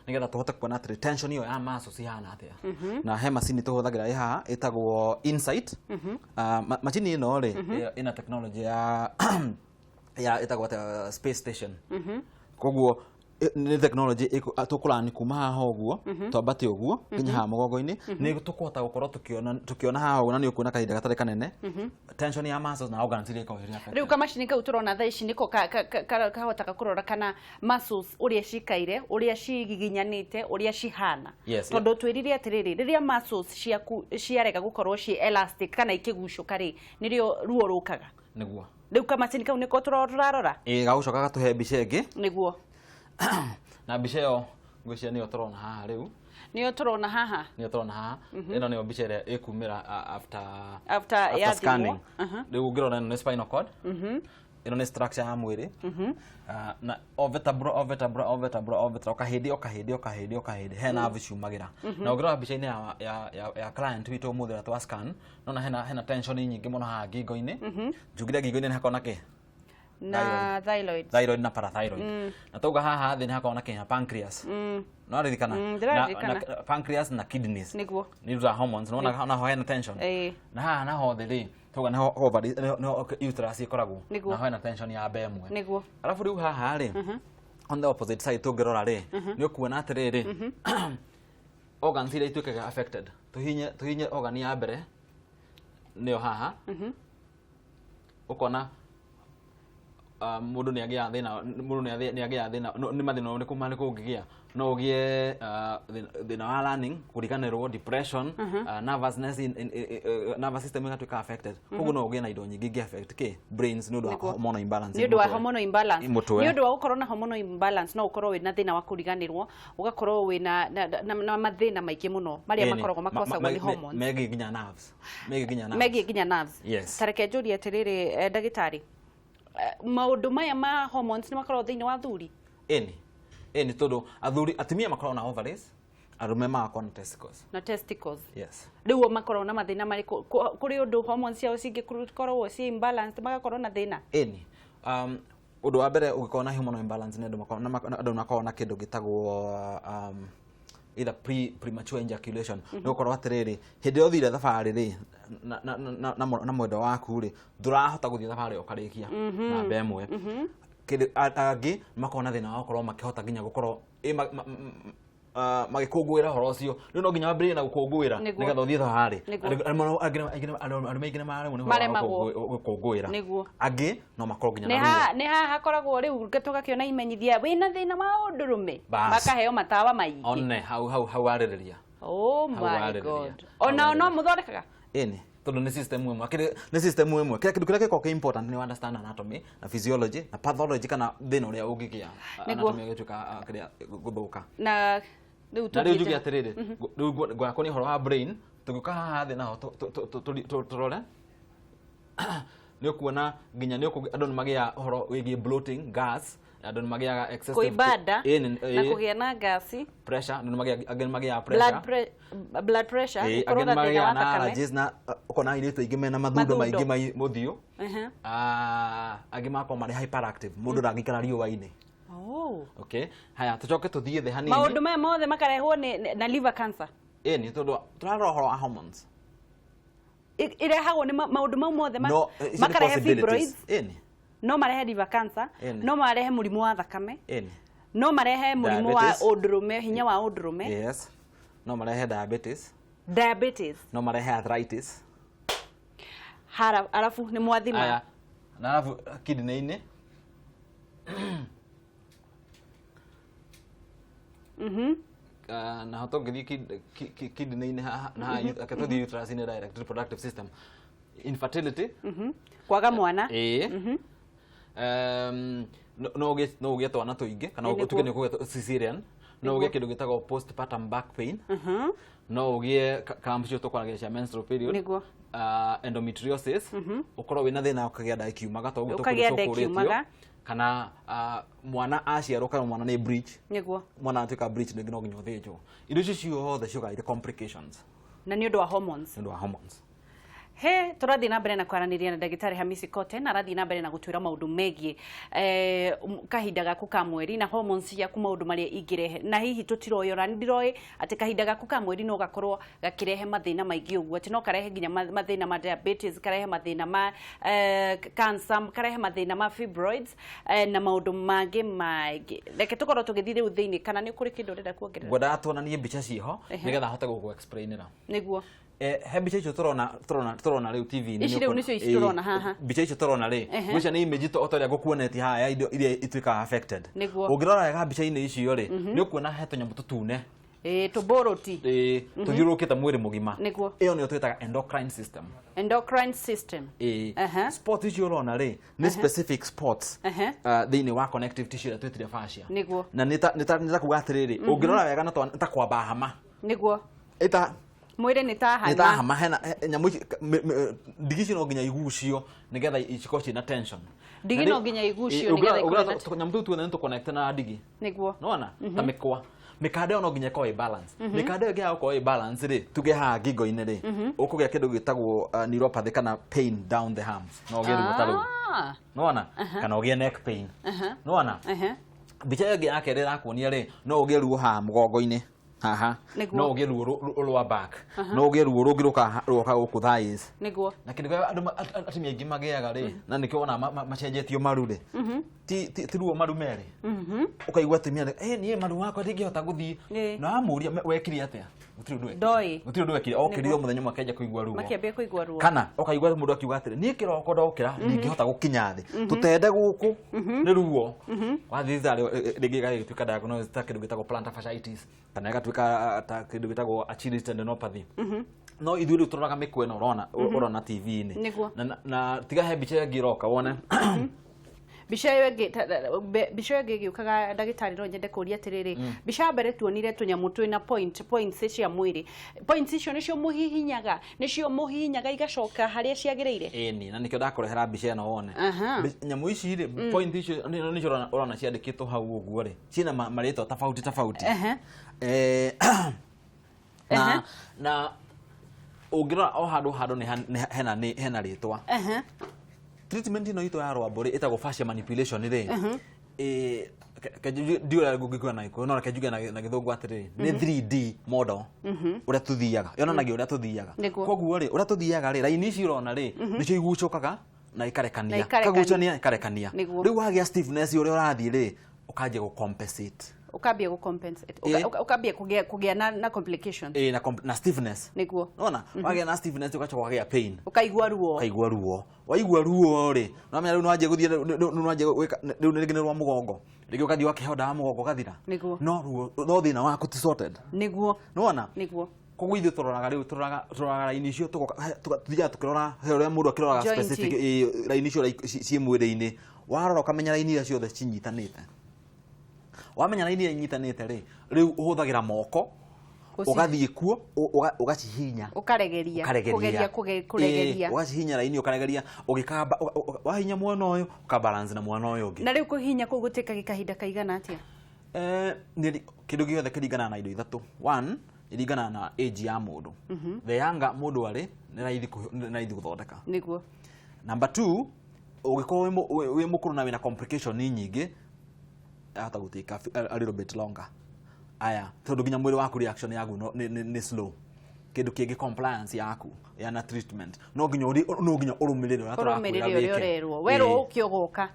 nigetha tũhote kuona atĩ tension iyo ya muscles ihana atĩa. Na he macini tũhũthagĩra ĩhaha ĩtagwo Insight. Macini ĩno rĩ ĩna technology ya ĩtagwo space station. Koguo nĩ technology tũkũrani kuma haha ũguo twambate ũguo nginya haha mũgongo-inĩ, nĩ tũkũhota gũkorwo tukiona haha ũguo, na nĩ ũkuona kahinda gatarĩ kanene tension ya muscles na organs iria ikoragwo affected. Rĩu kamacini kau tũrona thaa ici nĩko kahotaga kũrora kana muscles ũrĩa cikaire, ũrĩa cigiginyanĩte, ũrĩa cihana. Tondũ twĩrire atĩrĩrĩ, rĩrĩa muscles ciaku ciarega gũkorwo ci elastic kana ikĩgucũka rĩ, nĩrĩo ruo rũkaga. Nĩguo. Rĩu kamacini kau nĩko tũrarora? Gagũcoka gatũhe mbica ĩngĩ. Nĩguo. Na mbica ĩyo ngwĩciria nĩyo tũrona haha rĩu. Nĩyo tũrona haha? Nĩyo tũrona haha. Ĩno nĩyo mbica ĩrĩa ĩkumĩra after scanning. Rĩu ũngĩrora ĩno nĩ spinal cord. Ĩno nĩ structure ya mwĩrĩ. Na o vertebra okahĩndĩ he nerve ciumagĩra. Na ũngĩrora mbica-inĩ ya client witũ ũmũthĩ ũrĩa twa scan, nona hena tension nyingĩ mũno haha ngingo-inĩ. Njugire ngingo-inĩ nĩ hakona kĩ? Na thyroid na parathyroid. Na tauga haha thĩ nĩ hakona kĩ? Pancreas. No ririkana? Na pancreas na kidneys. Nĩguo. Nĩ ruta hormones. Nona ho hena tension. Na haha naho thĩ rĩ, tauga nĩho ovaries, nĩho uterus ĩkoragwo. Na ho hena tension ya mba ĩmwe. Nĩguo. Alafu rĩu haha rĩ, on the opposite side tũngĩrora rĩ, nĩ ũkuona atĩrĩrĩ, organs iria ituĩkaga affected. Tũhinye organ ya mbere nĩyo haha. Ũkona mũndũ nĩ agĩa thĩna, nĩ mathĩna marĩkũ ũngĩgĩa? No ũgĩe thĩna wa learning, kũriganĩrwo, depression, nervousness, nervous system ĩgatuĩka affected. Koguo no ũgĩe na indo nyingĩ ingĩ affect kĩ? Brains nĩ ũndũ wa hormonal imbalance. Nĩ ũndũ wa hormonal imbalance. Nĩ ũndũ wa gũkorwo na hormonal imbalance no ũkorwo wĩna thĩna wa kũriganĩrwo, ũgakorwo wĩna mathĩna maingĩ mũno marĩa makoragwo makosagwo nĩ hormones. Megiĩ nginya nerves. Megiĩ nginya nerves. Ta reke njũrie atĩrĩrĩ ndagĩtarĩ, maũndũ maya ma hormones nĩ makoragwo thĩinĩ wa athuri? Ĩni tondũ atumia makoragwo na ovaries, arũme makoragwo na testicles. Na testicles. Yes. Rĩu makoragwo na mathĩna marĩkũ? Kũrĩ ũndũ hormones ciao cingĩkorwo ci imbalance magakorwo na thĩna? Ĩni. Ũndũ wa mbere ũngĩkorwo na hormonal imbalance nĩ andũ makoragwo na kĩndũ gĩtagwo either premature ejaculation. Nĩ gũkorwo atĩrĩrĩ, hĩndĩ ĩrĩa ũthire thabarĩ rĩ na mwendwa waku rĩ, ndũrahota gũthiĩ thabarĩ ũkarĩkia na mba ĩmwe. Angĩ makorwo na thĩna wa gũkorwo makĩhota nginya gũkorwo magĩkũngũĩra ũhoro ũcio. Rĩu no nginya wambĩrĩrie na gũkũngũĩra nĩgetha ũthiĩ thabarĩ. Arũme aingĩ nĩ maremwo gũkũngũĩra. Angĩ no makorwo nginya na nĩ haha hakoragwo rĩu tũgakĩona imenyithia wĩna thĩna wa ũndũrũme, makaheo matawa maingĩ. One hau arĩrĩria. Oh my God. Ona no mũthondekaga? Ĩni. Tondũ nĩ system ĩmwe, nĩ system ĩmwe. Kĩndũ kĩrĩa gĩkoragwo kĩ important nĩ understand anatomy na physiology na pathology kana thĩna ũrĩa ũngĩgĩa anatomy ĩgĩtuĩka kĩrĩa gũthũka. Na rĩu njuge atĩrĩrĩ, rĩu gwakwo nĩ ũhoro wa brain, tũngĩũka haha thĩ naho tũrore, nĩ ũkuona nginya andũ nĩ magĩaga ũhoro wĩgiĩ bloating, gas, andũ nĩ magĩaga excessive kũibanda na kũgĩa na gasi, pressure, andũ nĩ magĩaga pressure, blood pressure, angĩ nĩ magĩaga na allergies, na ũkona airĩtu aingĩ mena mathundo maingĩ mũthiũ, angĩ makorwo marĩ hyperactive, mũndũ ndangĩikara riũa-inĩ. Okay, haya tucoke tuthiĩ thĩ hanini. Maũndũ maya mothe makarehwo na liver cancer. Ĩni tondũ tũrarora ũhoro wa hormones. Irehagwo nĩ maũndũ mau mothe makarehe fibroids. Ĩni. No marehe liver cancer, no marehe mũrimũ wa thakame. Ĩni. No marehe mũrimũ wa ũndũrũme, hinya wa ũndũrũme. Yes. No marehe diabetes. No marehe arthritis. Alafu nĩ mwathima. Aya. Na alafu kidney-inĩ. Na hoto ngĩthiĩ kidney-inĩ na akatũthiĩ uterus-inĩ direct reproductive system. Infertility. Kwaga mwana. No ũgĩe twana tũingĩ kana ũtuĩke nĩ ũkũgĩa cesarean. no ugie kindu gitagwo postpartum back pain no ugie kambicio tukwaragia cia menstrual period niguo endometriosis ukorwo wina thina ukagia nda ikiumaga to gutukuritio kana mwana aciarwo kana mwana ni breach niguo mwana atuika breach ngi no nginya uthinjwo indo icio ciothe ciugaire complications na ni undu wa hormones he turathi na mbere na kwaraniria na ndagitari Hamisi Kote na rathi na mbere na gutwira maundu megie kahinda gaku ka mweri na hormones yaku maundu maria ingirehe na hihi tutiroyora ndiroi ati kahinda gaku ka mweri no gakorwo gakirehe mathina maingi uguo ati no karehe nginya mathina ma diabetes karehe mathina ma cancer karehe mathina ma fibroids na maundu mangi maingi reke tukorwo tugithire uthiini kana ni kuri kindu renda kuongerera gwenda tuonanie mbica ciho nigetha hote gugu explainira niguo he mbica icio turona riu TV ni icio nicio turona haha mbica icio turona ri mbica ni image to otoria gukuoneti haha iria ituika affected ungirora wega mbica-ini icio ri ni ukuona he tunyamu tutune tuboroti tuthiurukite mwiri mugima iyo ni twitaga endocrine system spots icio urona ri ni specific spots thiini wa connective tissue twitire fascia na nita kuga atiriri ungirora wega na ta kwamba hama ita mwire ni ta hama hena nyamu ndigi no nginya igucio nigetha iciko cina tension ndigi no nginya igucio nigetha iko nyamu tu to connect na ndigi niguo nona ta mikwa mikade no nginya ko balance mikade nginya ko balance ri tuge ha ngingo-ini ri ukugia kindu gitagwo neuropathy kana pain down the arms no geru gutaru nona kana ugie neck pain nona bicha yake yake rira kuonia ri no ugie ruo ha mugongo-ini haha no ugie ruo rwa back no ugie ruo rungiruka guku thighs niguo na kindu andu atimia ingi magiaga ri na nikio ona macenjetio maru ri ti ruo maru mere ukaigua atimia ni maru wakwa ndingihota guthii na amuria wekiri atia gutiri ndu wekiri okirio muthenya makenja kuigua ruo kana ukaigua mundu akiuga atiri ni kiroko ndokira ndingihota gukinya thi tutende guku ni ruo wathithari ndingiga gituika diagnosis ta kindu gitagwo plantar fasciitis kana gatuika ta kindu gitagwo Achilles tendinopathy no ithuĩ tũroraga mĩkwe na ũrona TV-inĩ na tiga he mbica ĩngĩ iroka wone bica ĩngĩ gĩũkaga ndagĩtarĩ no nyende kũria atĩrĩrĩ bica mbere tuonire tũnyamũ twĩna points cia mwĩrĩ points icio nĩcio mũhihinyaga igacoka harĩa ciagĩrĩire ĩni na nĩkĩo ndakũrehera mbica ĩno wone nyamũ ici rĩ point icio nĩcio ũrona ciandĩkĩtwo hau ũguo rĩ ciĩna marĩtwa tofauti na ungirora o handu ni hena ritwa treatment ino ito ya rwambo ri itagwo fascia manipulation ri ndiura gugikwa na iko no kejuga na githungu atiri ni 3D model uria tuthiaga yonanagia uria tuthiaga koguo ri uria tuthiaga ri raini ici urona ri nicio igucokaga na ikarekania kagucania ikarekania riu wagia stiffness uria urathii ri ukaje go compensate ukambia compensate ukambia kugia na complication na stiffness niguo unaona wagia na stiffness ukachoka wagia pain ukaigua ruo waigua ruo ri no menya riu no waje guthie no waje riu ni rwa mugongo rigi ukathi wakihoda mugongo gathira no ruo no thina waku ti sorted niguo unaona niguo koguo ithu turoraga riu turoraga raini icio tuthiaga tukirora he uria mundu akiroraga specific raini icio cie mwiri-ini warora ukamenya raini icio ciothe cinyitanite wamenya raini inyitanite ri riu uhuthagira moko ugathie kuo ugacihinya kugeria ugacihinya raini ukaregeria ugikamba wahinya mwana uyu ukabalance na mwana uyu ungi na riu kuhinya ku gutika gikahinda kaigana atia ni kindu giothe kiringana na indo ithatu one iringana na age ya mundu the younger mundu ari ni raithi guthondeka niguo number 2 ugikorwo wi mukuru na wina complication ni nyingi hata gutika a little bit longer aya tondu nginya mwiri waku reaction yaku ni slow kindu kingi compliance yaku yana treatment no nginya urumirire urerwo wero ukiogoka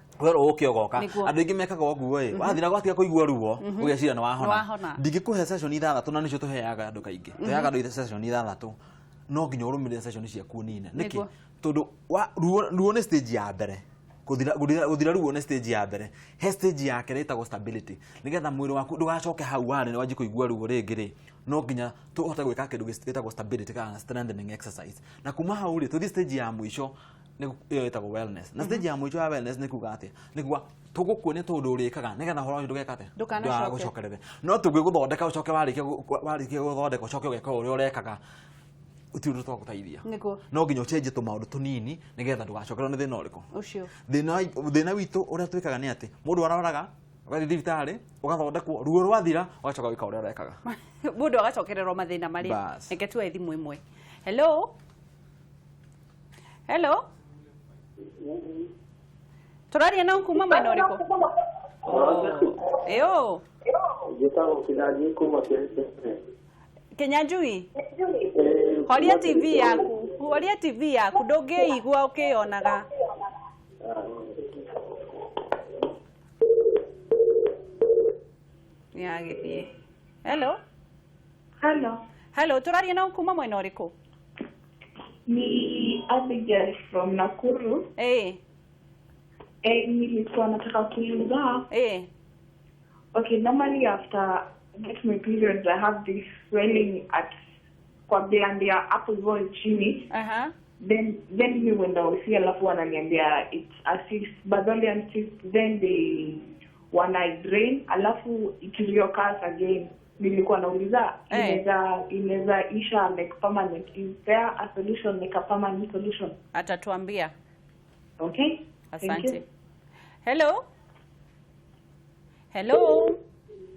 andu ingi mekaga oguo wathira gwatika kuigua ruo ugecira na wahona ndingikuhe session ithathatũ na nicio tuheaga andu kaingi tuheaga andu session ithathatũ no nginya urumirire session ciaku nine niki tondu ruo ni stage ya mbere guthira ruo ni stage ya mbere he stage ya kere itagwo stability nigetha mwiri waku ndugacoke hau wani ni wanji kuigua ruo ringi ri no nginya tuhote gwika kindu gitagwo stability kana strengthening exercise na kuma hau ri tuthi stage ya mwisho ĩyo ĩtagwo wellness na stage ya mũico ya wellness nĩ kuga atĩ nĩ kuga tũgũkuonia tondũ ũrĩkaga nĩgetha horo ũyũ ndũgeka atĩa ndũgagũcokerere no tũngĩgũthondeka ũcoke warĩkia gũthondeka ũcoke ũgeka ũrĩa ũrekaga utiũndũ twagũteithia no nginya ũcenjie tũmaũndũ tũnini nĩgetha ndũgacokererwo nĩ thĩna ũrĩkũ ũcio thĩna witũ ũrĩa twĩkaga nĩ atĩ mũndũ arwaraga ũgathiĩ thibitarĩ ũgathondekwo ruo rwathira ũgacoka gwĩka ũrĩa ũrekaga mũndũ agacokererwo mathĩna marĩa reke tuoe thimũ ĩmwe hello hello tũraria na kuma mwena ũrĩkũ ĩyo njĩtagwo Kĩnyanjui kuma Kĩnyanjui horia TV yaku ndũngĩigua ũkĩonaga yagĩthiĩ hello tũraria na kuma mwena ũrĩkũ ni Abigail from Nakuru nilikuwa nataka kuuliza okay normally after get my period I have this swelling at kwa gland ya hapo hivyo chini then me when I see alafu wananiambia it's a cyst Babylonian cyst then they wanna drain alafu ikiriokas again nilikuwa nauliza inaweza isha like permanent is there a solution like a permanent solution atatuambia okay asante hello hello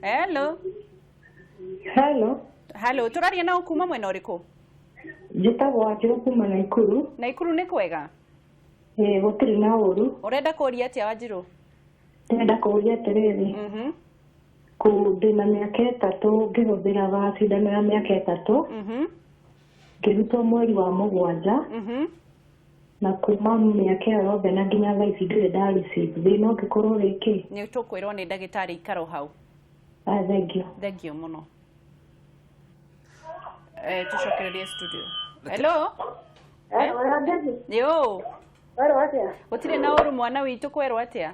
hello hello hello tũraria na kuma mwena ũrĩkũ njĩtagwo Wanjĩrũ kuma Naikuru nĩ kwega gũtirĩ na ũru ũrenda kũũria atĩa Wanjĩrũ ndĩrenda kũũria atĩrĩrĩ ndĩna mĩaka 3 ngĩhũthĩra cindano ya mĩaka 3 ngĩrutwo mweri wa mũgwanja na kuma mĩaka ĩyo yothe na nginya thaa ici ndirĩ ndareceive thĩna ũngĩkorwo rĩkĩ nĩ tũkwĩrwo nĩ ndagĩtarĩ ikaro hau thengiũ mũno tucokererie studio hello yo gũtirĩ na ũru mwana witũ kwerwo atĩa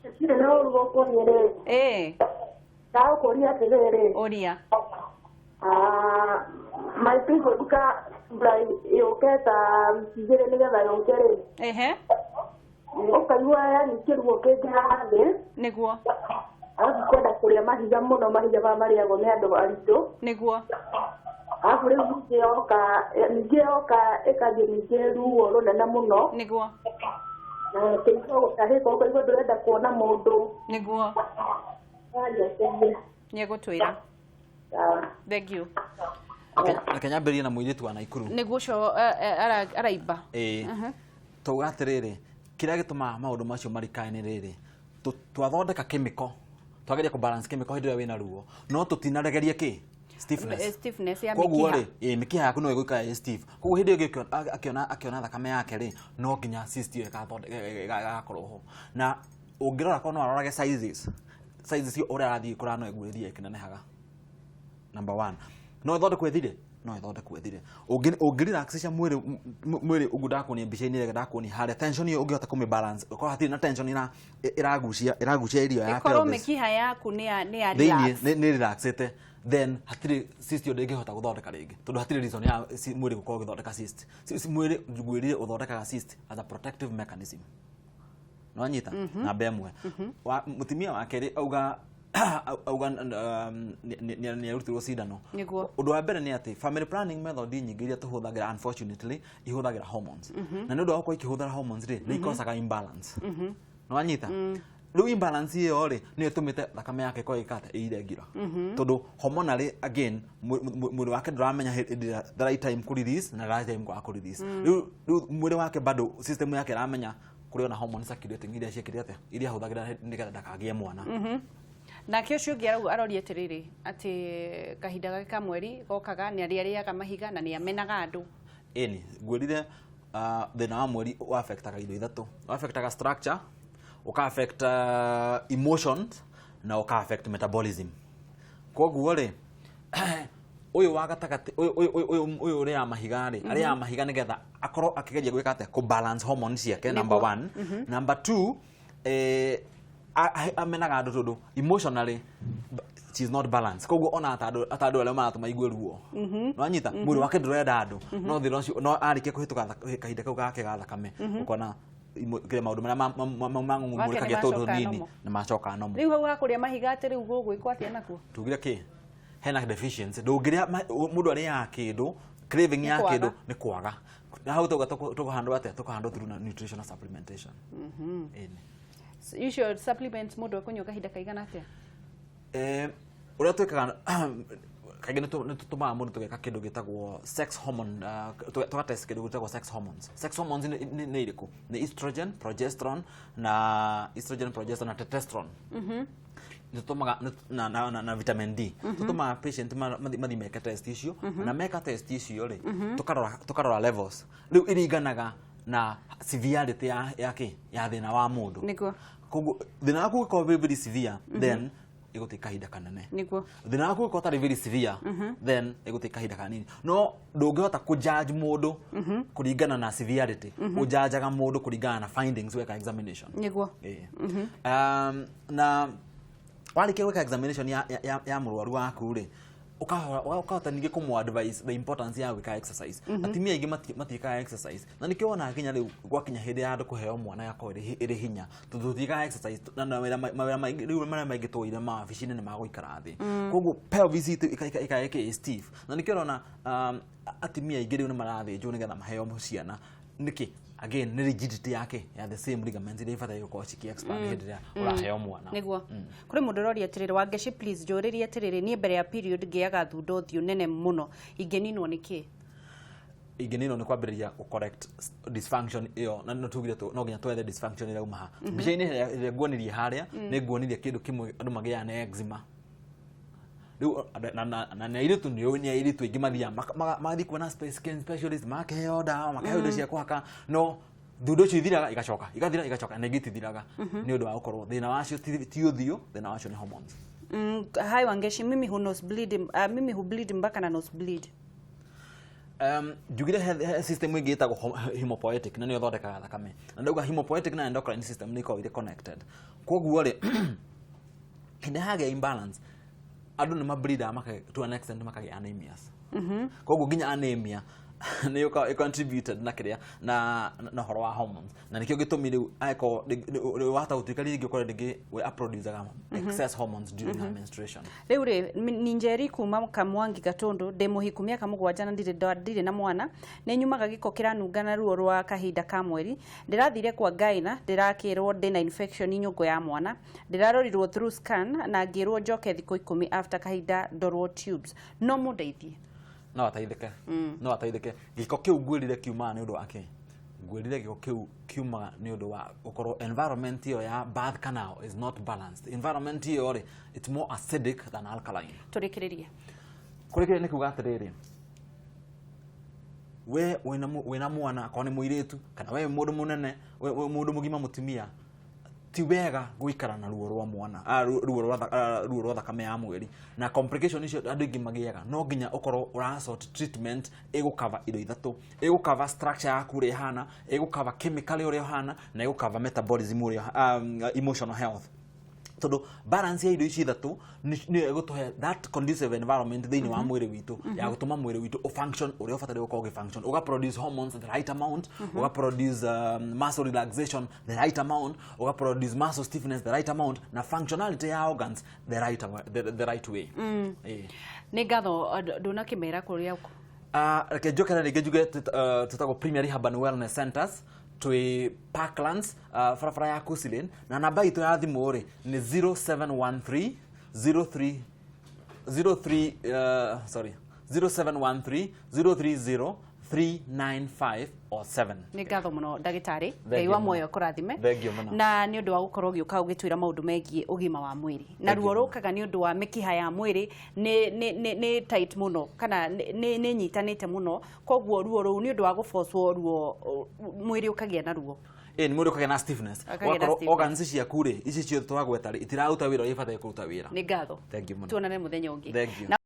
gũtirĩ na ũru gũkũrĩrĩ ndagũkũria atĩrĩrĩ ũria my people ka yũketa igĩrĩ nĩgetha yũke rĩ ũkaigua yani kĩruo kĩngĩ haha thĩ nĩguo arabu kwenda kũrĩa mahiga mũno mahiga marĩagwo nĩ andũ aritũ nĩguo arabu rĩu ningĩ yoka ĩkanjia ningĩ ruo rũnene mũno nĩguo na kĩigua gũtahĩka ũkaigua ndũrenda kuona mũndũ nĩguo nĩegũtwĩra thank you reke nyambĩrĩrie na mũirĩtu wa Naikuru nĩguo ũcio araimba tauga atĩrĩrĩ kĩrĩa gĩtũmaga maũndũ macio marikae nĩ rĩrĩ twathondeka chemical twageria kũbalance chemical hĩndĩ ĩrĩa wĩna ruo no tũtinaregerie kĩ stiffness ya koguo rĩ mĩkiha yaku no ĩgũikara stiff koguo hĩndĩ ĩyo akĩona thakame yake rĩ no nginya cyst ĩyo ĩgakorwo ho na ũngĩrora korwo no arorage sizes cio ũrĩa arathiĩ kũraya no ĩguĩrĩrie ĩkĩnenehaga number 1 no ĩthondekwo ĩthire no ĩthondekwo ĩthire ũngĩrelaxisha mwĩrĩ ũguo ndakuonia mbica-inĩ ĩrĩa ndakuonia harĩa tension ĩyo ũngĩhota kũmĩbalance ũkorwo hatirĩ na tension ĩragucia irio ya pelvis ĩkorwo mĩkiha yaku nĩ relaxete then hatirĩ cyst ĩyo ndĩngĩhota gũthondeka rĩngĩ tondũ hatirĩ reason ya mwĩrĩ gũkorwo ũgĩthondeka cyst mwĩrĩ ngwĩrire ũthondekaga cyst as a protective mechanism no anyita namba ĩmwe mũtumia wa kerĩ auga nĩ arutirwo cindano ũndũ wa mbere nĩ atĩ family planning method nyingĩ iria tũhũthagĩra unfortunately ihũthagĩra hormones na nĩ ũndũ wa gũkorwo ikĩhũthĩra hormones rĩ nĩ ikosaga imbalance no anyita rĩu imbalance ĩyo rĩ nĩ ĩtũmĩte thakame yake ĩkorwo ĩkate irregular tondũ hormonally again mwĩrĩ wake ndũramenya the right time kũ release na right time kwaga kũ release rĩu mwĩrĩ wake bado system yake ĩramenya kũrĩ ona hormones circulating iria ciĩkĩrĩte iria hũthagĩra nĩgetha ndakagĩe mwana nake ũcio ũngĩ aroria atĩrĩrĩ atĩ kahinda gake ka mweri gokaga nĩ arĩaga mahiga na nĩ amenaga andũ ĩni ngwĩrire thĩna wa mweri ũaffectaga indo ithatũ ũaffectaga structure ũka-affect emotions na ũka-affect metabolism koguo rĩ ũyũ wa gatagatĩ ũyũ ũrĩa ya mahiga rĩ arĩa ya mahiga nĩgetha akorwo akĩgeria gwĩka atĩa kũ balance hormones ciake number 1 number 2 amenaga andu tondu emotionally she is not balanced. Koguo ona atadu ale maratuma igue ruo. No anyita mwiri wake ndurenda andu. No thira ucio no arikia kuhituka kahinda kau gake ga thakame. Ukona kire maundu maria mang'ung'umurikagia tondu nini na macoka nomo. Riu hau hakuria mahiga ati riu gugwikwo atia nakuo. Tugire ki hena deficiency. Ndungiria mundu aria kindu craving ya kindu ni kwaga. Na hau tukuhandwa atia tukuhandwa through nutritional supplementation. Usual supplements mundu akunywa kahinda kaigana atia? Uria twikaga kaingĩ nĩ tũtũmaga mũndũ tũgeka kĩndũ gĩtagwo sex hormone, tũgatest kĩndũ gĩtagwo sex hormones. Sex hormones nĩ irĩkũ? Nĩ estrogen, progesterone na testosterone. Nĩtũtũmaga na vitamin D. Tũtũmaga patient mathi meka test icio, na meka test icio rĩ tũkarora levels. Rĩu iringanaga na severity ya thĩna wa mũndũ. Nĩguo. Koguo thĩna waku ũkorwo very severe, then iguti kahinda kanene. Niguo. Thina waku ko tari very severe, then iguti kahinda kanini. No ndungihota ku judge mundu kuringana na severity. Ujajaga mundu kuringana na findings weka examination. Niguo. Na walikia weka examination ya murwaru waku ri ukahota ningi kumu advise the importance ya weka exercise. Atimia ingi matika exercise. Na nikio ona kinya riu gwakinya hindi ya andu kuheo mwana yako iri hinya. Tuthika exercise na mawira maingi tũire mawabici nĩ magũikara thĩ. Koguo pelvis ikaeke stiff. Na nikio ona atimia ingi riu nĩ marathĩnjwo nĩgetha maheo ciana. Niki again nĩ rigidity yake ya the same ligaments iria ibataire gũkorwo ciki-expand hĩndĩ ĩrĩa ũraheo mwana. Nĩguo. Kũrĩ mũndũ ũroria atĩrĩrĩ Wangeci please njũrĩrie atĩrĩrĩ niĩ mbere ya period ngĩaga thundo ũthiũ nene mũno ingĩninwo nĩkĩ? Ingĩninwo nĩ kwambĩrĩria correct dysfunction iyo na no tugire no nginya twethe dysfunction ĩrĩa uma ha. Mbica-inĩ ĩrĩa nguonirie harĩa nĩ nguonirie kĩndũ kĩmwe andũ magĩaga na eczema. Riu na iritu ni iritu ingi mathi kuona skin specialist makeheo dawa makeheo indo cia kuhaka no thundo cio ithiraga igacoka na igitithiraga ni undu wa gukorwo thina wacio ti uthio thina wacio ni hormones. Hi Wangeci, mimi who bleed mpaka na nose bleed. Jugire system ingi itagwo hemopoietic na ni uthondekaga thakame na ndauga hemopoietic na endocrine system ni iko connected. Koguo ri hĩndĩ hagĩa imbalance andu nĩ mabreeda to an extent makagĩa anemias. Koguo nginya anemia nĩ contributed na kĩrĩa na horo wa hormones. Na nikio gĩtũmi rĩu aiko wahota gũtuĩka rĩngĩ ũkorwo rĩngĩ we producer excess hormones during her menstruation. Rĩu rĩ Ninjeri kuma Kamwangi Gatundu ndĩ mũhiku mĩaka 7 na ndirĩ na mwana nĩ nyumaga gĩko kĩranungana ruo rwa kahinda ka mweri ndĩrathire kwa gaina ndĩrakĩrwo ndĩna infection nyũngũ ya mwana ndĩrarorirwo through scan na ngĩrwo njoke thikũ 10 after kahinda ndorwo tubes no mũndeithie. No ataithike giko kiu ngwirire kiuma ni undu wake ngwirire giko kiu kiuma ni undu wa ukorwo environment iyo ya birth canal is not balanced. Environment iyo ri it's more acidic than alkaline. Turikiririe ni kuga atiriri we wina mwana kwa ni muiritu kana we mundu munene mundu mugima mutumia ti wega guikara na ruo rwa mwana ruo rwa thakame ya mweri na complication icio andu ingi magiaga no nginya ukorwo urasort treatment cover indo ithatu cover structure yaku uri hana cover chemical uri hana na cover metabolism uri emotional health. Todo balance ya indo ici ithatu ni egutuhe that conducive environment thini wa mwiri witu ya gutuma mwiri witu o function uri ofatari uko function uga produce hormones the right amount uga produce muscle relaxation the right amount uga produce muscle stiffness the right amount na functionality ya organs the right way. Ni gatho ndona kimera kuria uko ke jokera ni gejuge tutago Premier Rehab and Wellness Centers twi Parklands farafara ya Kusilin na namba itu ya thimu ri ni 0713 030 395 or 7. Ni gatho muno ndagitari ngai wa moyo kurathime na ni undu wa gukorwo giuka ugitwira maundu megie ugima wa mwiri na ruo rukaga ni undu wa mikiha ya mwiri ni tight muno kana ni nyitanite muno koguo ruo ru ni undu wa gufocwo ruo mwiri ukagia na ruo ni mwiri ukagia na stiffness organs ciaku ri ici cio twagweta ri itiraruta wira ifataire kuruta wira. Ni gatho thank you muno tuonane muthenya ungi.